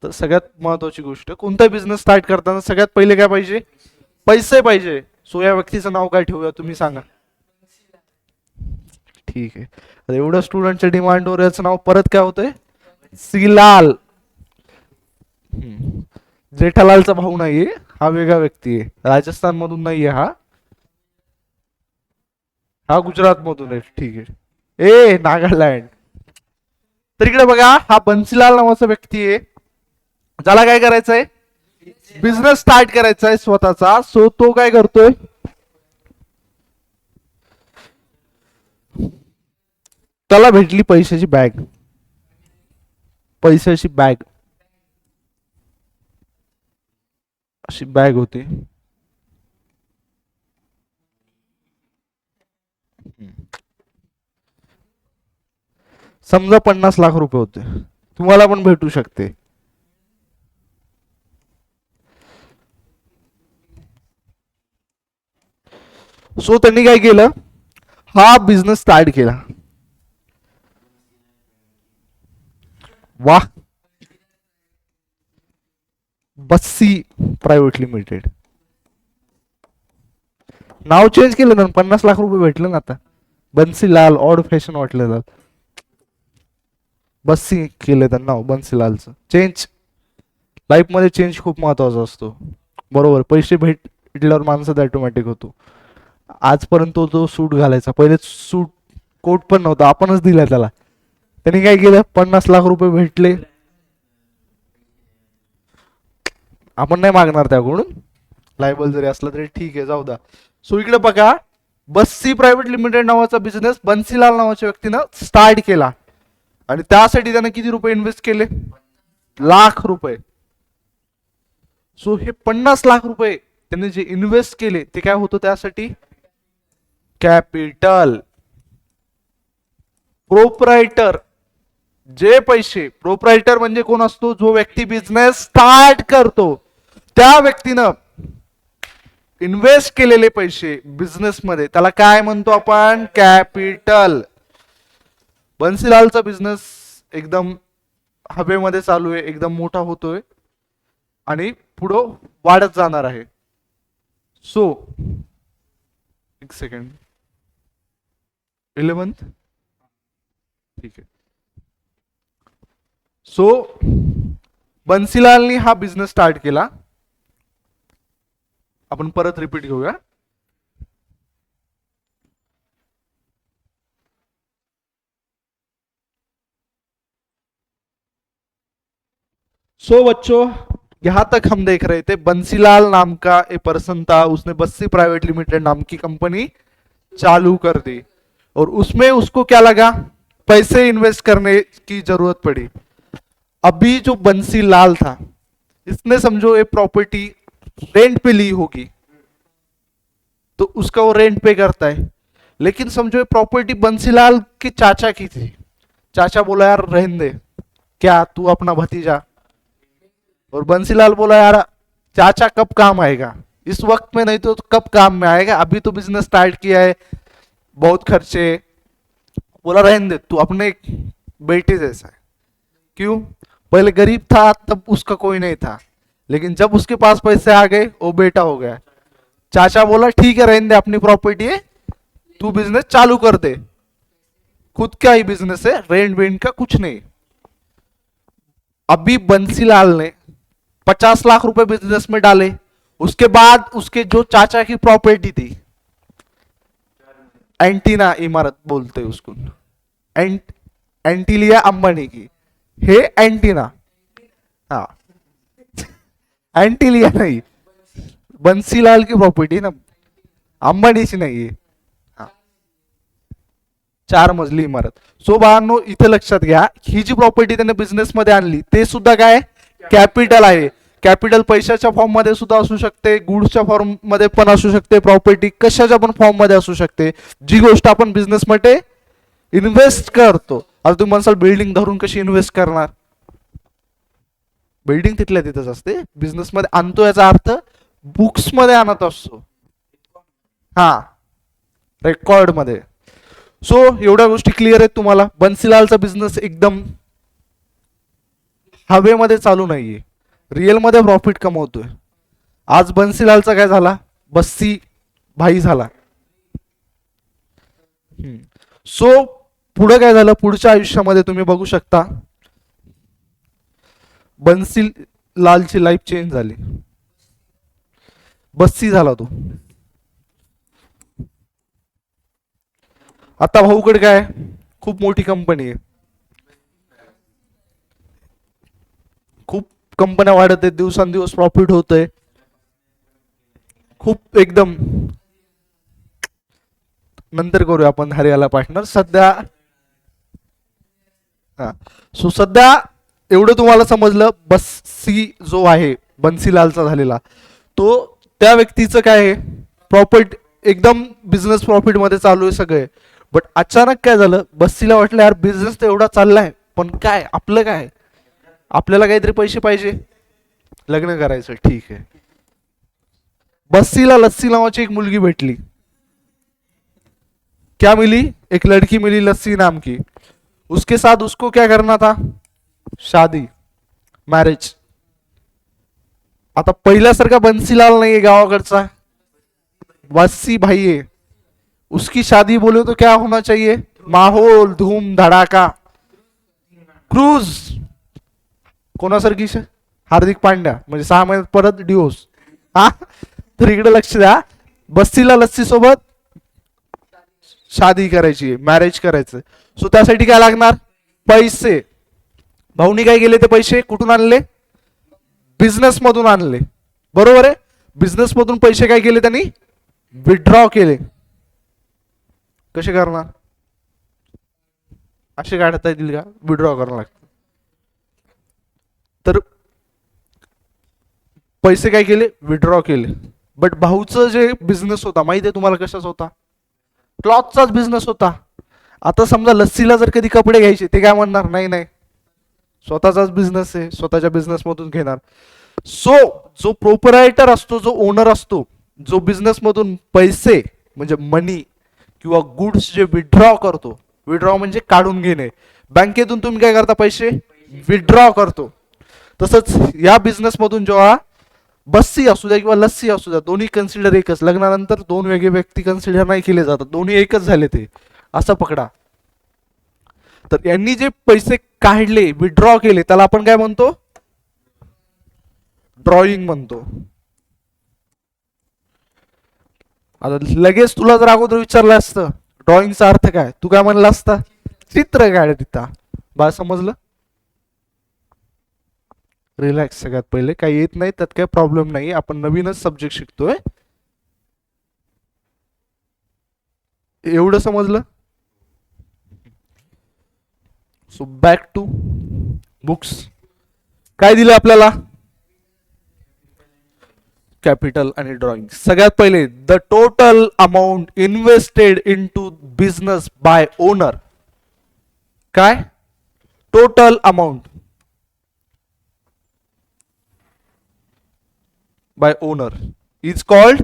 तर सगळ्यात महत्वाची गोष्ट, कोणता बिझनेस स्टार्ट करताना सगळ्यात पहिले काय पाहिजे? पैसे पाहिजे. सो या व्यक्तीचं नाव काय ठेवूया तुम्ही सांगा? ठीक आहे. आता एवढं स्टुडंटच्या डिमांडवर याचं नाव परत काय होतंय? सीलाल. जेठालालचा भाऊ नाहीये, हा वेगळा व्यक्ती आहे. राजस्थान मधून नाहीये हा, हा गुजरात मधून आहे. ठीक आहे. नागालँड. तर इकडे बघा, हा बन्सीलाल नावाचा व्यक्ती आहे, ज्याला काय करायचंय? बिझनेस स्टार्ट करायचा आहे स्वतःचा. सो तो काय करतोय? त्याला भेटली पैशाची बॅग. पैशाची बॅग, अशी बॅग होती. समजा 50 लाख रुपये होते, तुम्हाला पण भेटू शकते. सो त्यांनी काय केलं? हा बिझनेस स्टार्ट केला. वाह. Bassi private limited. नाव चेंज केलं ना, 50 लाख रुपये भेटले ना आता. बन्सीलाल ऑड फॅशन वाटलं, बस्सी केलं तर नाव बन्सीलालचं. चेंज, लाईफ मध्ये चेंज खूप महत्वाचा असतो. बरोबर, पैसे भेटल्यावर माणसात ऑटोमॅटिक होतो. आजपर्यंत तो सूट घालायचा, पहिले सूट कोट पण नव्हता, आपणच दिला त्याला. त्यांनी काय केलं? 50 लाख रुपये भेटले, आपण नाही मागणार त्याकडून, लायबल जरी असला तरी ठीक आहे, जाऊ द्या. सो इकडे बघा, बस्सी प्रायव्हेट लिमिटेड नावाचा बिझनेस बन्सीलाल नावाच्या व्यक्तीनं स्टार्ट केला. आणि त्यासाठी त्याने किती रुपये इन्व्हेस्ट केले? लाख रुपये. सो हे 50 लाख रुपये त्यांनी जे इन्व्हेस्ट केले ते काय होतं त्यासाठी? कॅपिटल. प्रोप्रायटर, जे पैसे, प्रोप्रायटर म्हणजे कोण असतो? जो व्यक्ती बिझनेस स्टार्ट करतो, त्या व्यक्तीनं इन्व्हेस्ट केलेले पैसे बिझनेस मध्ये, त्याला काय म्हणतो आपण? कॅपिटल. बन्सीलालचा बिझनेस एकदम हवेमध्ये चालू आहे, एकदम मोठा होतोय आणि पुढं वाढत जाणार आहे. सो एक सेकंड, 11th, ठीक आहे. सो बन्सीलालनी हा बिझनेस स्टार्ट केला. आपण परत रिपीट घेऊया. सो बच्चों, यहां तक हम देख रहे थे बंसीलाल नाम का एक पर्सन था, उसने बस्सी प्राइवेट लिमिटेड नाम की कंपनी चालू कर दी और उसमें उसको क्या लगा, पैसे इन्वेस्ट करने की जरूरत पड़ी. अभी जो बंसीलाल था इसने समझो एक प्रॉपर्टी रेंट पे ली होगी तो उसका वो रेंट पे करता है, लेकिन समझो ये प्रॉपर्टी बंसीलाल के चाचा की थी. चाचा बोला यार रहने दे, क्या तू अपना भतीजा, और बंसीलाल बोला यार चाचा कब काम आएगा, इस वक्त में नहीं तो कब काम में आएगा, अभी तो बिजनेस स्टार्ट किया है, बहुत खर्चे. बोला रहने दे, तू अपने बेटे जैसा है. क्यों, पहले गरीब था तब उसका कोई नहीं था, लेकिन जब उसके पास पैसे आ गए वो बेटा हो गया. चाचा बोला ठीक है रहने दे, अपनी प्रॉपर्टी है, तू बिजनेस चालू कर दे, खुद का ही बिजनेस है, रेंट वेंट का कुछ नहीं. अभी बंसीलाल ने 50 लाख रुपए बिजनेस में डाले. उसके बाद उसके जो चाचा की प्रॉपर्टी थी, एंटीना इमारत बोलते हैं उसको, एंटीलिया अंबानी की, हे एंटीना, हाँ एंटीलिया नहीं, बंसीलाल की प्रॉपर्टी ना, अंबानीची नाही आहे. 4 मजली इमारत. सो बाळांनो इथे लक्षात घ्या, ही जी प्रॉपर्टी त्याने बिझनेस मध्ये आणली ते सुद्धा काय कॅपिटल आहे. कॅपिटल पैशाच्या फॉर्म मध्ये सुद्धा असू शकते, गुड्सच्या फॉर्म मध्ये पण असू शकते, प्रॉपर्टी कशाच्या पण फॉर्म मध्ये असू शकते. जी गोष्ट आपण बिझनेस मध्ये इन्व्हेस्ट करतो, आता तुम्ही म्हणसाल बिल्डिंग धरून कशी इन्व्हेस्ट करणार, बिल्डिंग तिथल्या तिथंच असते. बिझनेस मध्ये आणतो याचा अर्थ बुक्स मध्ये आणत असतो, हा रेकॉर्ड मध्ये. सो एवढ्या गोष्टी क्लिअर आहेत तुम्हाला. बन्सीलालचा बिझनेस एकदम हवेमध्ये चालू नाहीये, रिअल मध्ये प्रॉफिट कमवतोय. आज बन्सीलालचा काय झाला, बस्सी भाई झाला. सो पुढे काय झालं, पुढच्या आयुष्यामध्ये तुम्ही बघू शकता बन्सीलालची लाईफ चेंज झाली, बस्सी झाला तो. आता भाऊकडे काय, खूप मोठी कंपनी आहे, खूप कंपन्या वाढत आहेत, दिवसांदिवस प्रॉफिट होतंय, खूप एकदम. नंतर करूया आपण हरियाला पार्टनर. सध्या हा सो सध्या एवढं तुम्हाला समजलं, बस्सी जो आहे बन्सीलालचा झालेला, तो त्या व्यक्तीचं काय आहे, प्रॉफिट एकदम बिझनेस प्रॉफिट मध्ये चालू आहे सगळे. बट अचानक काय झालं, बस्सीला वाटलं यार बिझनेस तर एवढा चाललाय, पण काय आपलं काय, आपल्याला काहीतरी पैसे पाहिजे, लग्न करायचं. ठीक आहे, बस्सीला लस्सी नावाची एक मुलगी भेटली. क्या मिली, एक लड़की मिली लस्सी नाम की. उसके साथ उसको क्या करना था, शादी, मैरिज. आता पहिल्यासारखा बन्सीलाल नाहीये गावाकडचा, बस्सी भाई है. उसकी शादी बोले तो क्या होना चाहिए, माहौल धूम धड़ाका, क्रूज. कोणासारखी, हार्दिक पांड्या, म्हणजे 6 महिन्यात परत डिवोर्स. हा तर इकडे लक्ष द्या, बस्सीला लस्सी सोबत शादी करायची, मॅरेज करायचं. सो त्यासाठी काय लागणार, पैसे. भाऊनी काय केले, ते पैसे कुठून आणले, बिझनेस मधून आणले, बरोबर आहे. बिझनेस मधून पैसे काय केले त्यांनी, विड्रॉ केले. कसे करणार, असे काढता येतील का, विड्रॉ करावं लागतं. तर पैसे काय केले, विड्रॉ केले. बट भाऊचं जे बिझनेस होता माहिती आहे तुम्हाला कशाचा होता, क्लॉथचाच बिझनेस होता. आता समजा लस्सीला जर कधी कपडे घ्यायचे, ते काय म्हणणार, नाही नाही स्वतःचाच बिझनेस आहे, स्वतःच्या बिझनेस मधून घेणार. सो जो प्रोपरायटर असतो, जो ओनर असतो, जो बिझनेस मधून पैसे म्हणजे मनी किंवा गुड्स जे विड्रॉ करतो, विड्रॉ म्हणजे काढून घेणे, बँकेतून तुम्ही काय करता, पैसे विड्रॉ करतो. तसंच या बिझनेस मधून जेव्हा बस्सी असू द्या किंवा लस्सी असू द्या, दोन्ही कन्सिडर एकच. लग्नानंतर दोन वेगळे व्यक्ती कन्सिडर नाही केले जातात, दोन्ही एकच झाले. ते असं पकडा. तर यांनी जे पैसे काढले, विड्रॉ केले, त्याला आपण काय म्हणतो? ड्रॉइंग म्हणतो. आता लगेच तुला जर अगोदर विचारलं असतं ड्रॉइंगचा अर्थ काय, तू काय म्हणला असता? चित्र काढ तिथं. बा समजलं? रिलॅक्स. सगळ्यात पहिले काही येत नाही त्यात काही प्रॉब्लेम नाही, आपण नवीनच सब्जेक्ट शिकतोय. एवढं समजलं? So back to books. काय दिलं आपल्याला? कॅपिटल आणि ड्रॉइंग. सगळ्यात पहिले the total amount invested into business by owner. काय? Total amount by owner is called.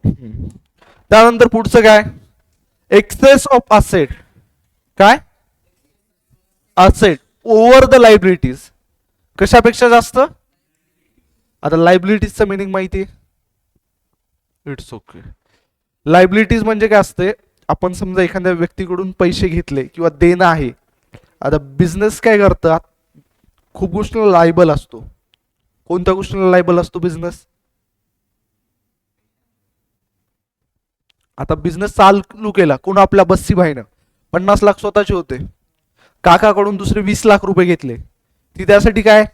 त्यानंतर पुढचं काय? Excess of asset. काय? Asset over the liabilities. कशापेक्षा जास्त? आता लायबिलिटीजचं मिनिंग माहिती आहे? It's okay. लायबिलिटीज म्हणजे काय असते? आपण समजा एखाद्या व्यक्तीकडून पैसे घेतले किंवा देणं आहे. आता बिझनेस काय करतात? खूप गोष्टीला लायबल असतो. कोणत्या गोष्टीला लायबल असतो बिझनेस? आता बिझनेस चालू केला कोण? आपल्या बस्सी भाईनं 50 लाख स्वतःचे होते, काकाकडून दुसरे 20 लाख रुपये घेतले. ती त्यासाठी काय?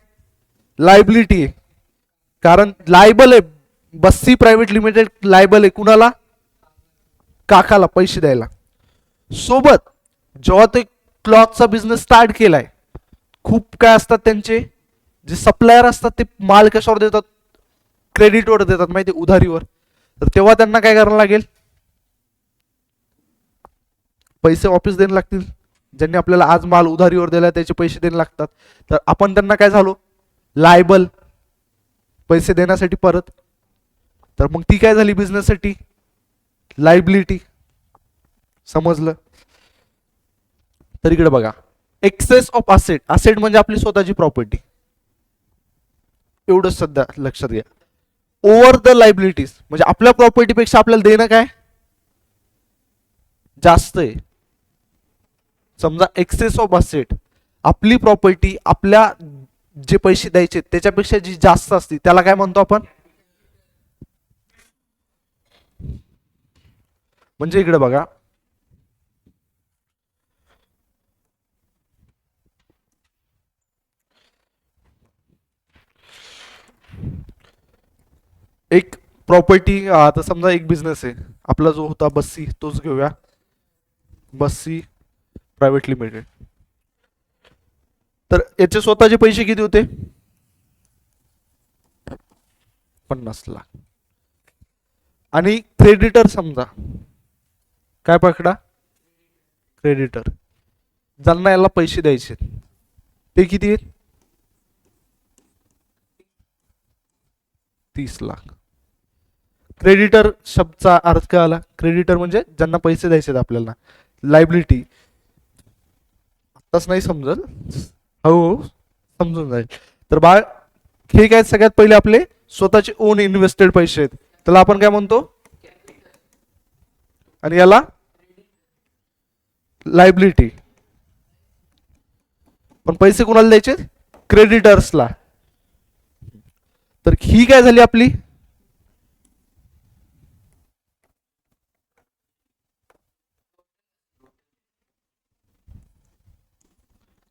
लायबिलिटी आहे. कारण लायबल आहे, बस्सी प्रायव्हेट लिमिटेड लायबल आहे कुणाला? काकाला पैसे द्यायला. सोबत जेव्हा ते क्लॉथचा बिझनेस स्टार्ट केलाय, खूप काय असतात त्यांचे जे सप्लायर असतात, ते माल कशावर देतात? क्रेडिटवर देतात, माहिती? उधारीवर. तर तेव्हा त्यांना काय करायला लागेल? पैसे वापस देणे लागतील. ज्यांनी आपल्याला आज माल उधारीवर दिला त्याचे पैसे देणे लागतात. तर आपण त्यांना काय झालो? लायबल, पैसे देण्यासाठी परत. तर मग ती काय झाली बिझनेससाठी? लायबिलिटी. समजलं? तर इकडे बघा, एक्सेस ऑफ असेट. असेट म्हणजे आपली स्वतःची प्रॉपर्टी. एवढंच सध्या लक्षात घ्या. ओव्हर द लायबिलिटीज म्हणजे आपल्या प्रॉपर्टीपेक्षा आपल्याला देणं काय जास्त आहे. समजा एक्सेस ऑफ असेट, आपली प्रॉपर्टी आपल्या जे पैसे द्यायचे त्याच्यापेक्षा जी जास्त असते त्याला काय म्हणतो आपण? म्हणजे इकडे बघा, एक प्रॉपर्टी. आता समजा एक बिझनेस आहे आपला जो होता बस्सी, तोच घेऊया, बस्सी प्रायव्हेट लिमिटेड. तर याचे स्वतःचे पैसे किती होते? 50 लाख. आणि क्रेडिटर समजा, काय पकडा? क्रेडिटर, ज्यांना याला पैसे द्यायचे ते किती आहेत? 30 लाख. क्रेडिटर शब्दचा अर्थ काय आला? क्रेडिटर म्हणजे ज्यांना पैसे द्यायचे आपल्याला. लायबिलिटी आताच नाही समजल, हो समजून जाईल. तर बाळ, हे काय सगळ्यात पहिले आपले स्वतःचे ओन इन्व्हेस्टेड पैसे आहेत, त्याला आपण काय म्हणतो? आणि याला लायबिलिटी. पण पैसे कोणाला द्यायचे? क्रेडिटर्सला. तर ही काय झाली आपली?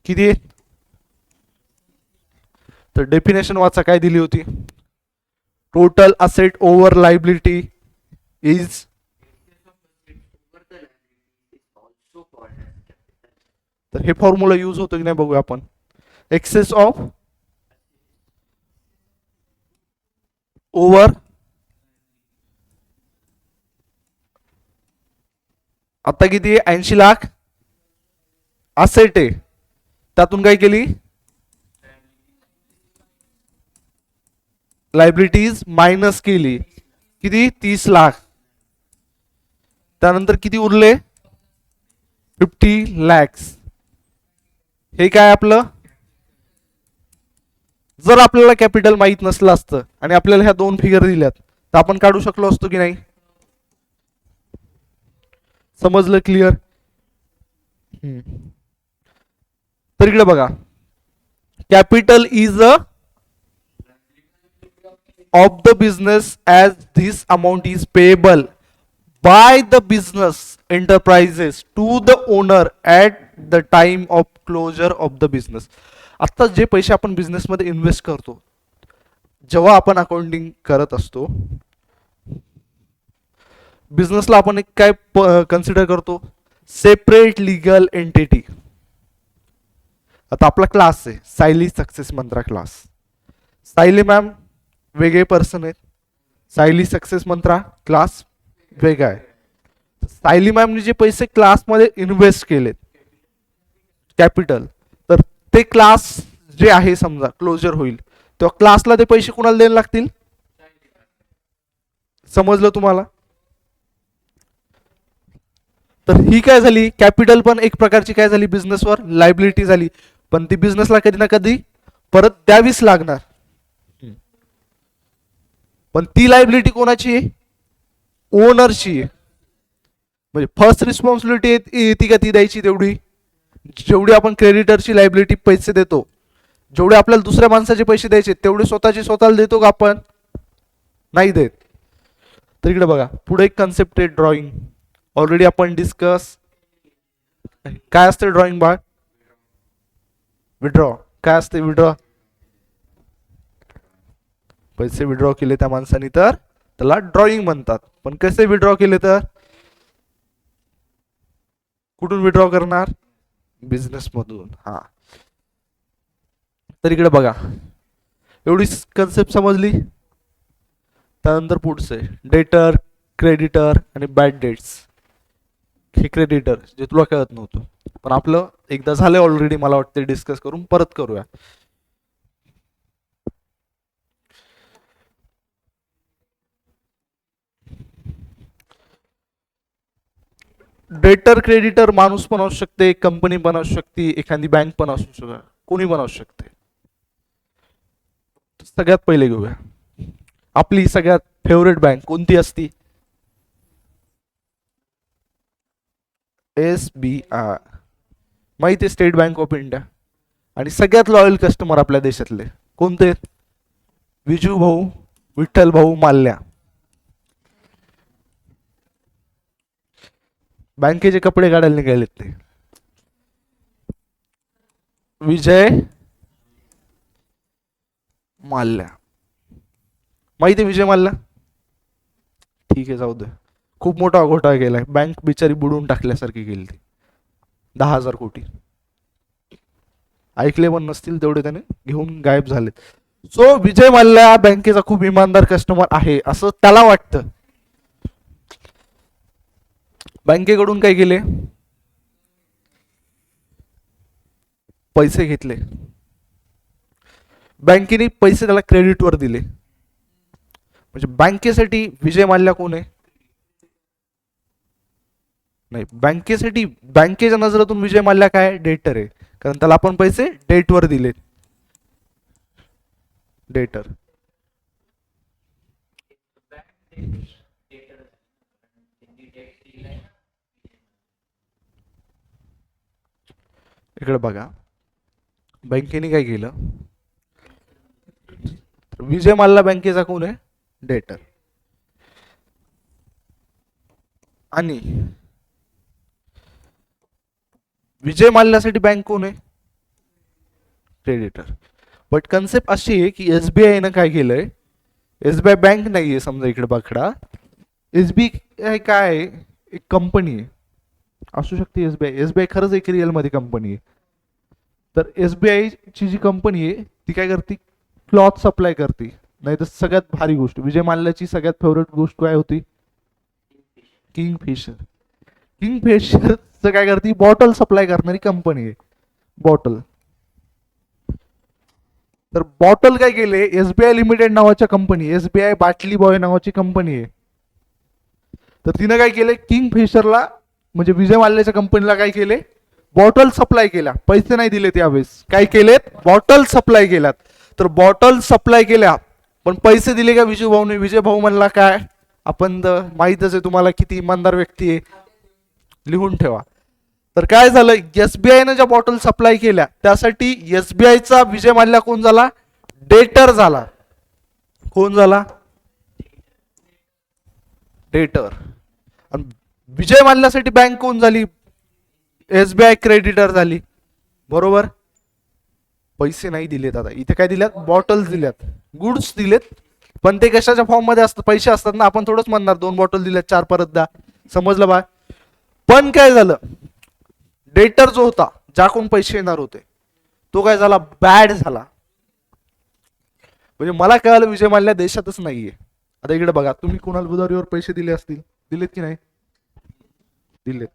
किती? तर डेफिनेशन वाचा, काय दिली होती? Total asset over liability is. तर हे फॉर्म्युला यूज होतो की नाही बघूया आपण. एक्सेस ऑफ ओव्हर, आता किती? 80 लाख असेट आहे, त्यातून काय केली? लायबिलिटीज मायनस केली. किती? 30 लाख. त्यानंतर किती उरले? 50 लॅक्स. हे काय आपलं? जर आपल्याला कॅपिटल माहित नसलं असतं आणि आपल्याला ह्या दोन फिगर दिल्यात तर आपण काढू शकलो असतो की नाही? समजलं? क्लिअर? तर इकडे बघा, capital is a of the business as this amount is payable by the business enterprises to the owner at the time of closure of the business. आता जे पैसे आपण बिझनेस मध्ये इन्व्हेस्ट करतो, जेव्हा आपण अकाउंटिंग करत असतो, बिझनेसला आपण एक काय कन्सिडर करतो, सेपरेट लिगल एंटिटी. आता आपला क्लास आहे सायली सक्सेस मंत्रा क्लास. सायली मॅम वेगळे पर्सन आहेत, सायली सक्सेस मंत्रा क्लास वेगळा आहे. सायली मॅमने जे पैसे क्लासमध्ये इन्व्हेस्ट केलेत कॅपिटल, तर ते क्लास जे आहे समजा क्लोजर होईल तेव्हा क्लासला ते पैसे कुणाला द्यायला लागतील? समजलं तुम्हाला? तर ही काय झाली, कॅपिटल पण एक प्रकारची काय झाली, बिझनेसवर लायबिलिटी झाली, पण ती बिझनेसला कधी ना कधी परत द्यावीच लागणार. पण ती लायबिलिटी कोणाची आहे? ओनरची आहे. म्हणजे फर्स्ट रिस्पॉन्सिबिलिटी येते का ती द्यायची तेवढी, जेवढी आपण क्रेडिटरची लायबिलिटी पैसे देतो, जेवढे आपल्याला दुसऱ्या माणसाचे पैसे द्यायचे तेवढे स्वतःचे स्वतःला देतो का आपण? नाही देत. तर इकडे बघा, पुढे एक कन्सेप्ट आहे ड्रॉइंग. ऑलरेडी आपण डिस्कस. काय असते ड्रॉइंग बाळ? विड्रॉ. काय असते विड्रॉ? पैसे विड्रॉ केले त्या माणसाने तर त्याला ड्रॉइंग म्हणतात. पण कसे विड्रॉ केले तर? कुठून विड्रॉ करणार? बिझनेस मधून. हा, तर इकडे बघा, एवढी कन्सेप्ट समजली. त्यानंतर पुढचे डेटर, क्रेडिटर आणि बॅड डेट्स. हे क्रेडिटर जे तुला कळत नव्हतं, पण आपलं एकदा झालं ऑलरेडी, मला वाटते डिस्कस करून परत करूया. डेटर क्रेडिटर माणूस पण असू शकते, कंपनी पण असू शकते, एखादी बँक पण असू शकते, कोणी पण असू शकते. सगळ्यात पहिले घेऊया आपली सगळ्यात फेवरेट बँक कोणती असती? SBI. माहिती आहे, स्टेट बँक ऑफ इंडिया. आणि सगळ्यात लॉयल कस्टमर आपल्या देशातले कोणते? विजू भाऊ, विठ्ठल भाऊ माल्या. बँकेचे कपडे काढायला निघालेत ते. विजय माल्या. माहिती आहे विजय माल्या? ठीक आहे, जाऊ दे. खूप मोठा घोटाळा केलाय, बँक बिचारी बुडून टाकल्यासारखी केली ती. 10,000 कोटी. ऐकले पण नसतील तेवढे, त्याने घेऊन गायब झाले. सो विजय माल्या बँकेचा खूप इमानदार कस्टमर आहे असं त्याला वाटतं. बँकेकडून काय केले? पैसे घेतले. बँकेने पैसे त्याला क्रेडिटवर दिले. म्हणजे बँकेसाठी विजय माल्या कोण आहे? नाही, बँकेसाठी, बँकेच्या नजरेतून विजय माल्या काय? डेटर आहे, कारण त्याला आपण पैसे डेटवर दिले. डेटर. इकडे बघा, बँकेने काय केलं, विजय माल्या बँकेचा कोण आहे? डेटर. आणि विजय माल्यासाठी बँक कोण आहे? क्रेडिटर. बट कन्सेप्ट अशी आहे की SBI ने काय केलंय, SBI बँक नाहीये समजा, इकडे बघा, SBI काय आहे? एक कंपनी आहे, असू शकते SBI खरंच एक रिअल मध्ये कंपनी आहे. तर SBI ची जी कंपनी आहे ती काय करते? क्लॉथ सप्लाय करते. नाही तर सगळ्यात भारी गोष्ट, विजय माल्याची सगळ्यात फेवरेट गोष्ट काय होती? किंगफिशर. किंगफिशरचं काय करते? बॉटल सप्लाय करणारी कंपनी आहे, बॉटल. तर बॉटल काय केले? SBI लिमिटेड नावाच्या कंपनी, SBI बाटली बॉय नावाची कंपनी आहे. तर तिने काय केले? किंगफिशरला म्हणजे विजय माल्याच्या कंपनीला काय केले? बॉटल सप्लाय केल्या. पैसे नाही दिले त्यावेळेस, काय केलेत? बॉटल सप्लाय केल्यात. तर बॉटल सप्लाय केल्या, पण पैसे दिले का विजय भाऊने? विजय भाऊ म्हणला काय, आपण तर माहितच आहे तुम्हाला किती इमानदार व्यक्ती आहे, लिहून ठेवा. तर काय झालं, SBI ने ज्या बॉटल सप्लाय केल्या त्यासाठी SBI चा विजय माल्या कोण झाला, डेटर झाला. कोण झाला, डेटर. आणि विजय माल्यासाठी बँक कोण झाली, SBI क्रेडिटर झाली. बरोबर. पैसे नाही दिलेत, आता इथे काय दिल्यात, बॉटल्स दिल्यात, गुड्स दिलेत. पण ते कशाच्या फॉर्म मध्ये असतात, पैसे असतात ना. आपण थोडंच म्हणणार 2 बॉटल दिल्यात 4 परत द्या. समजलं बा. पण काय झालं, डेटर जो होता, ज्याकडून पैसे येणार होते, तो काय झाला, बॅड झाला. म्हणजे मला कळलं विजय माल्या देशातच नाहीये. आता इकडे बघा, तुम्ही कुणाला उधारीवर पैसे दिले असतील, दिलेत की नाही, दिलेत.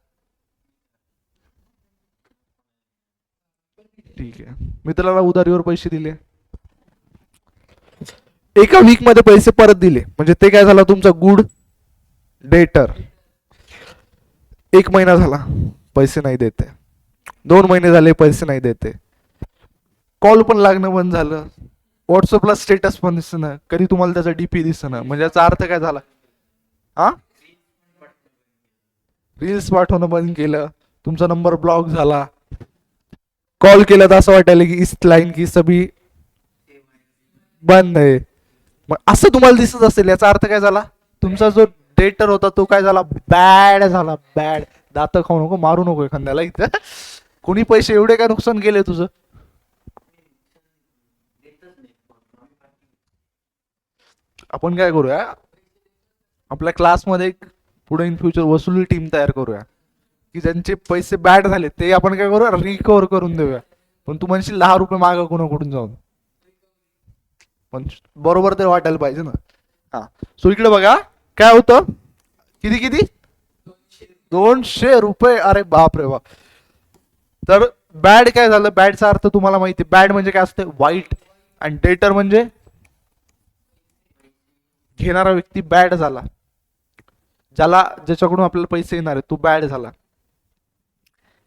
ठीक आहे, मित्राला उधारीवर पैसे दिले, एका वीक मध्ये पैसे परत दिले, म्हणजे ते काय झालं, तुमचा गुड डेटर. 1 महिना झाला पैसे नाही देते, 2 महिने झाले पैसे नाही देते, कॉल पण लागणं बंद झालं, व्हॉट्सअपला स्टेटस पण दिसणं, कधी तुम्हाला त्याचा डीपी दिसणं. म्हणजे याचा अर्थ काय झाला, हा, रील्स पाठवणं बंद केलं, तुमचा नंबर ब्लॉक झाला, कॉल केला तर असं वाटायला की इस लाईन की सभी बंद आहे. मग असं तुम्हाला दिसत असेल, याचा अर्थ काय झाला, तुमचा जो डेटर होता तो काय झाला, बॅड झाला. बॅड. दात खाऊ नको, मारू नको एखाद्याला इथं. कोणी पैसे एवढे काय नुकसान केले तुझं. आपण काय करूया, आपल्या क्लासमध्ये एक पुढे इन फ्युचर वसुली टीम तयार करूया, की ज्यांचे पैसे बॅड झाले ते आपण काय करूया, रिकव्हर करून देऊया. पण तू म्हणशील 10 रुपये मागा कोणाकडून जाऊन, पण बरोबर ते वाटायला पाहिजे ना. हा, सो इकडे बघा काय होतं, किती किती, 200 रुपये. अरे बाप रे बाप. तर बॅड काय झालं, बॅडचा अर्थ तुम्हाला माहिती, बॅड म्हणजे काय असते, वाईट. आणि डेटर म्हणजे घेणारा व्यक्ती बॅड झाला, ज्याच्याकडून आपल्याला पैसे येणार आहेत तो बॅड झाला.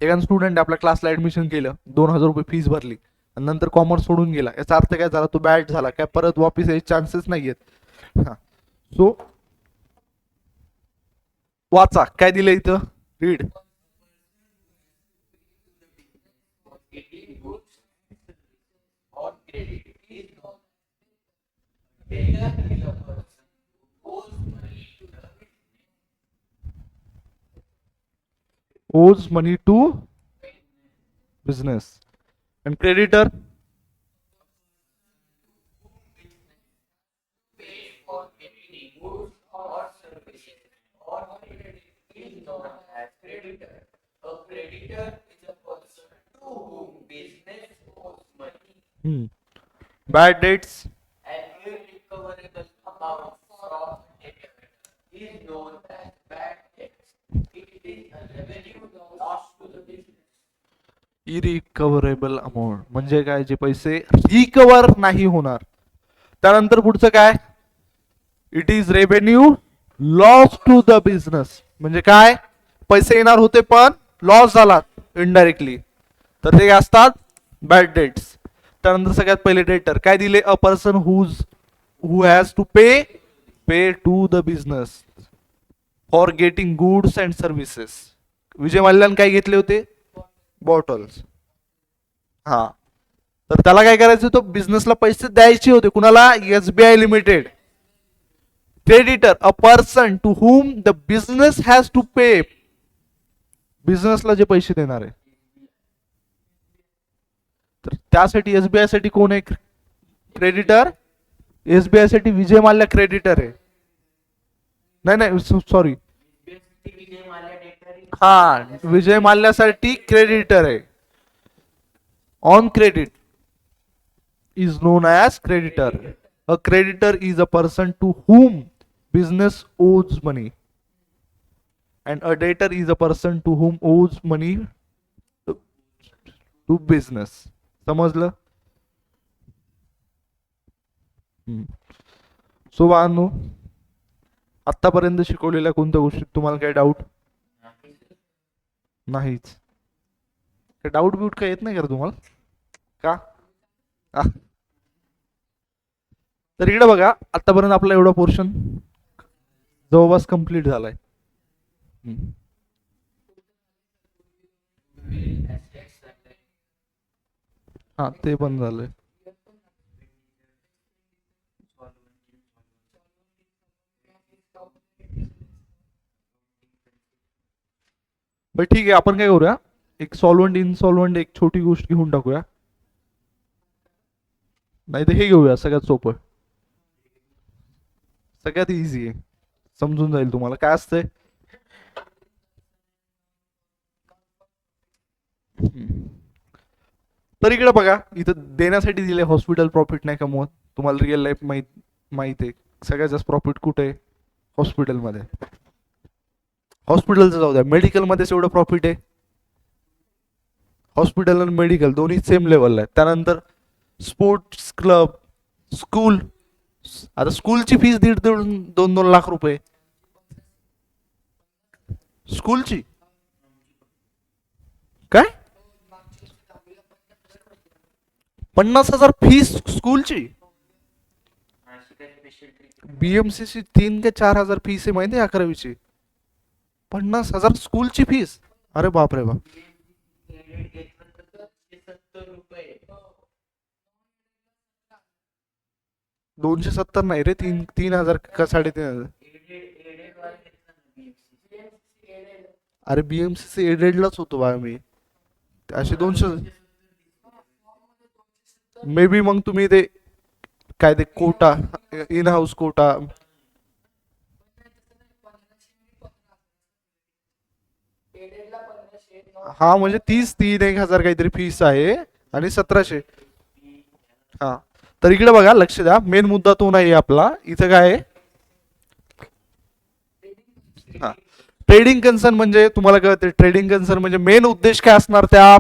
एखादा स्टुडंट आपल्या क्लासला ऍडमिशन केलं, 2000 रुपये फीस भरली आणि नंतर कॉमर्स सोडून गेला, याचा अर्थ काय झाला, तो बॅड झाला, काय परत वापस यायचे चान्सेस नाहीयेत. हा, सो वाचा काय दिलं इथं, read. getting goods or credit is not data is a person who owes money to the owes money to business. And creditor, pay for getting goods or services or credit is known as creditor. A creditor is a person to whom business owes money. bad debts, An irrecoverable amount from debtor is known as bad debts. It is a revenue loss to the business. Irrecoverable amount म्हणजे काय, जे पैसे recover नाही होणार. त्यानंतर पुढचं काय, it is revenue loss to the business. म्हणजे काय, पैसे येणार होते पण लॉस झाला इनडायरेक्टली, तर ते असतात बॅड डेट्स. त्यानंतर सगळ्यात पहिले डेटर काय दिले, a person who has to pay to the business for getting goods and services. Vijay माल्याने काय घेतले होते, बॉटल्स. हा, तर त्याला काय करायचं होतं, बिझनेसला पैसे द्यायचे होते. कुणाला, SBI limited. Creditor, a person to whom the business has to pay. बिझनेसला जे पैसे देणार आहे, तर त्यासाठी SBI साठी कोण आहे, क्रेडिटर. SBI साठी विजय माल्या क्रेडिटर आहे. नाही सॉरी, हा, विजय माल्यासाठी क्रेडिटर आहे. On credit is known as creditor. A creditor is a person to whom business owes money, and a debtor is a person to whom owes money to business. समजलं. So बाळांनो, आतापर्यंत शिकवलेल्या कोणत्या गोष्टीत तुम्हाला काही डाऊट नाहीच, डाऊट बिऊट काय येत नाही का तुम्हाला, का. तर इकडे बघा, आतापर्यंत आपला एवढा पोर्शन जवळपास कंप्लीट झालाय. हा ते पण झालंय. बरं ठीक आहे, आपण काय करूया, एक सॉल्व्हंट इनसॉल्व्हंट एक छोटी गोष्ट घेऊन टाकूया. नाही तर हे घेऊया, सगळ्यात सोपं, सगळ्यात इझी आहे, समजून जाईल तुम्हाला काय असतंय. हम्म. तर इकडे बघा, इथं देण्यासाठी दिले हॉस्पिटल प्रॉफिट नाही कमवत. तुम्हाला रिअल लाईफ माहित आहे, सगळ्यात जास्त प्रॉफिट कुठे आहे? हॉस्पिटलमध्ये. हॉस्पिटलचं जाऊ द्या, मेडिकलमध्येच एवढं प्रॉफिट आहे. हॉस्पिटल आणि मेडिकल दोन्ही सेम लेवलला आहे. त्यानंतर स्पोर्ट्स क्लब, स्कूल. आता स्कूलची फीस दीड दोन दोन दोन लाख रुपये. स्कूलची काय? 50,000 फीस स्कूलची? बीएमसीची 3 ते 4 हजार फीस आहे माहिती आहे 11वीची. 50,000 स्कूलची फीस? अरे बाप रे बाप. 270 नाही रे, 3,000 का 3,500. अरे बीएमसीसी एडेडलाच होतो बा मी. असे 200 मे बी. मग तुम्ही ते काय ते कोटा, इन हाऊस कोटा. हा म्हणजे 30-1,000 काहीतरी फीस आहे आणि 1,700. हा. तर इकडे बघा, लक्ष द्या, मेन मुद्दा तो नाही आपला इथं काय आहे. हा, ट्रेडिंग कन्सर्न म्हणजे तुम्हाला कळते, ट्रेडिंग कन्सर्न म्हणजे मेन उद्देश काय असणार त्या.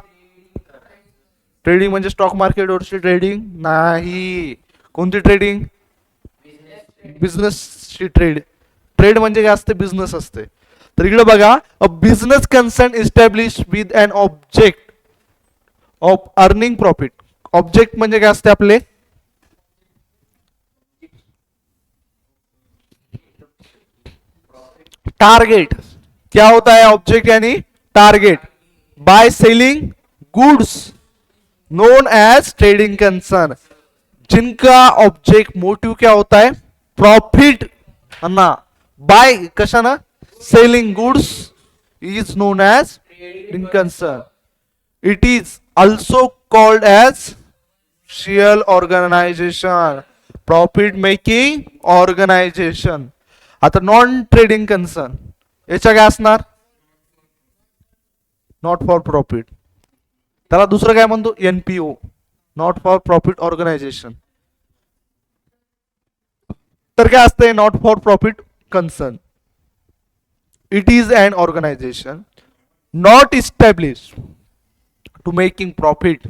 ट्रेडिंग म्हणजे स्टॉक मार्केटवरची ट्रेडिंग नाही. कोणती ट्रेडिंग? बिझनेसची ट्रेड. ट्रेड म्हणजे काय असते? बिझनेस असते. तर इकडे बघा, a business concern establish with an object of earning profit. Object म्हणजे काय असते आपले? टारगेट. क्या होता है ऑब्जेक्ट यानी target? By selling goods known as trading concern. जिनका ऑब्जेक्ट मोटिव क्या होता है? प्रॉफिट. अन्ना बाय कशाना? Selling goods is known as trading concern. It is also called as share organization, profit making organization. आता नॉन ट्रेडिंग कन्सर्न याच्या काय असणार? Not for profit. त्याला दुसरं काय म्हणतो? NPO, not for profit organization. तर काय असते not for profit concern? It is an organization not establish to making profit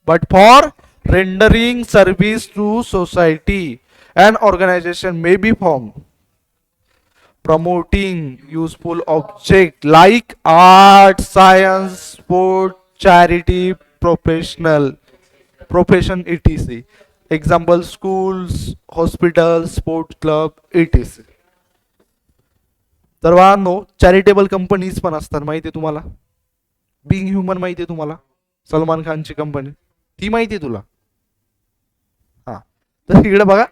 but for rendering service to society. An organization may be formed promoting useful objects like art, science, sport, charity, profession, etc. Example: schools, hospitals, sport club, etc. तर वाहनो, charitable companies पण असतात माहिती आहे तुम्हाला. Bing human माहिती आहे तुम्हाला, सलमान खानची कंपनी, ती माहिती आहे तुला? हा. तर इकडे बघा,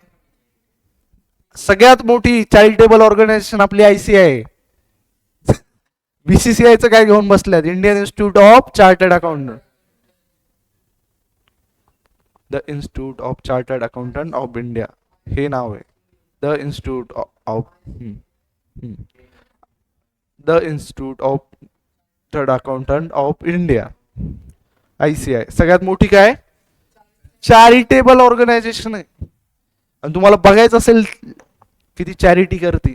सगळ्यात मोठी चॅरिटेबल ऑर्गनायझेशन आपली आयसीआय. बीसीसीआयचं काय घेऊन बसल्यात? Indian institute of chartered accountant. The institute of chartered accountant of India हे नाव आहे. The institute of the institute of chartered accountant of India, ICI सगळ्यात मोठी काय चॅरिटेबल ऑर्गनायझेशन आहे. आणि तुम्हाला बघायचं असेल किती चॅरिटी करते.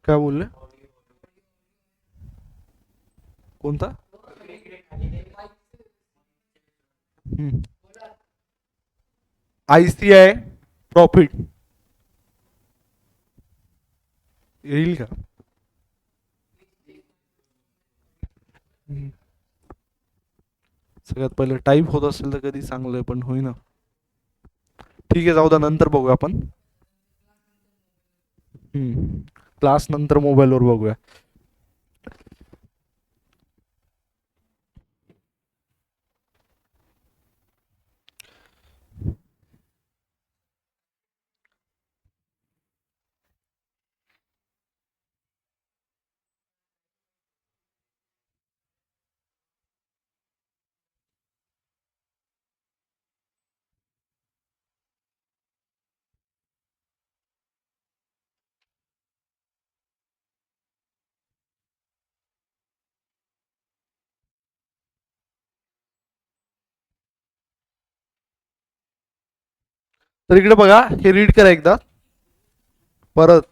काय बोलले? कोणता? आयसीआय प्रॉफिट येईल का? सगळ्यात पहिले टाईप होत असेल तर कधी चांगलं पण होईना. ठीक आहे, जाऊ द्या, नंतर बघूया आपण. क्लास नंतर मोबाईलवर बघूया. तर इकडे बघा, हे रीड करा एकदा परत.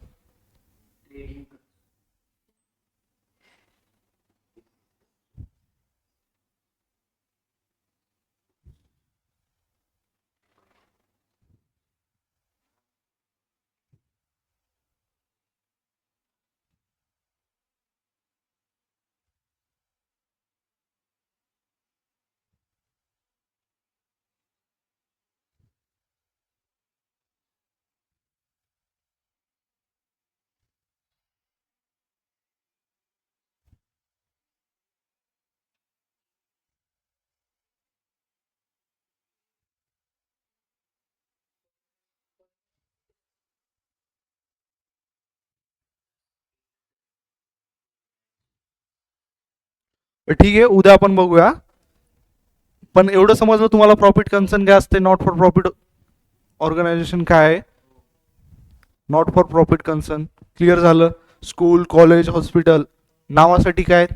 ठीक आहे, उद्या आपण बघूया. पण एवढं समजलं तुम्हाला प्रॉफिट कन्सर्न काय असते, नॉट फॉर प्रॉफिट ऑर्गनायझेशन काय आहे. Not for profit concern clear झालं. स्कूल, कॉलेज, हॉस्पिटल नावासाठी काय,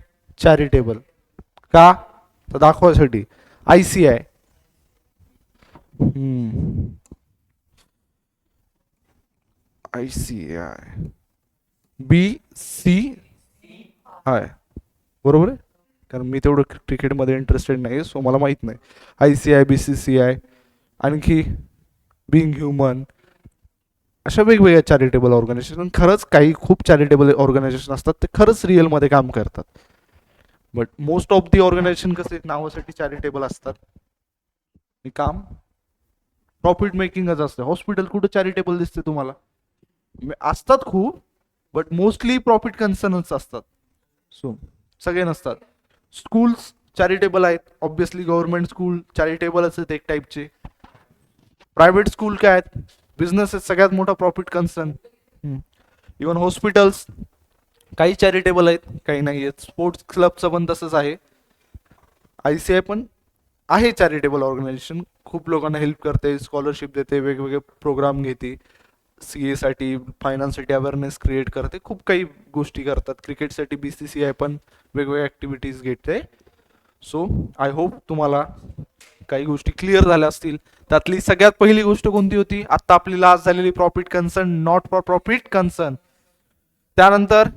चॅरिटेबल. का, तर दाखवायसाठी. ICI, ICI, BCI, बरोबर आहे. कारण मी तेवढं क्रिकेटमध्ये इंटरेस्टेड नाही, सो मला माहीत नाही. ICI, BCCI, आणखी बिंग ह्युमन, अशा वेगवेगळ्या चॅरिटेबल ऑर्गनायझेशन. खरंच काही खूप चॅरिटेबल ऑर्गनायझेशन असतात, ते खरंच रिअलमध्ये काम करतात. But most of the organisation कसे नावासाठी चॅरिटेबल असतात, हे काम प्रॉफिट मेकिंगच असतं. हॉस्पिटल कुठं चॅरिटेबल दिसते तुम्हाला? असतात खूप, बट मोस्टली प्रॉफिट कन्सर्नच असतात. सो सगळे नसतात. स्कूल्स चॅरिटेबल आहेत, ऑब्विसली गव्हर्नमेंट स्कूल चॅरिटेबलच आहेत एक टाईपचे. प्रायव्हेट स्कूल काय आहेत, बिझनेस सगळ्यात मोठा प्रॉफिट कन्सर्न. इवन हॉस्पिटल्स काही चॅरिटेबल आहेत, काही नाही आहेत. स्पोर्ट्स क्लबचं पण तसंच आहे. ICI पण आहे चॅरिटेबल ऑर्गनायझेशन, खूप लोकांना हेल्प करते, स्कॉलरशिप देते, वेगवेगळे प्रोग्राम घेते, CA साठी, फायनान्ससाठी अवेअरनेस क्रिएट करते, खूप काही गोष्टी करतात. क्रिकेटसाठी BCCI पण वेगवेगळ्या ॲक्टिव्हिटीज घेते. सो आय होप तुम्हाला काही गोष्टी क्लिअर झाल्या असतील. त्यातली सगळ्यात पहिली गोष्ट कोणती होती, आता आपली लास्ट झालेली, profit concern, not for profit concern. त्यानंतर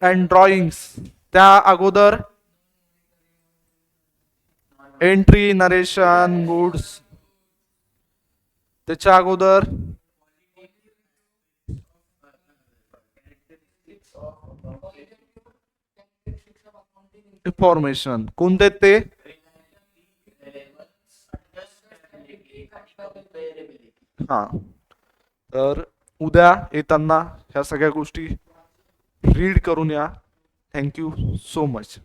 अँड ड्रॉइंग्स, त्या अगोदर एंट्री, नरेशन, गुड्स, त्याच्या अगोदर इन्फॉर्मेशन. कोणते ते, हा. तर उद्या येताना ह्या सगळ्या गोष्टी रीड करून या. Thank you so much.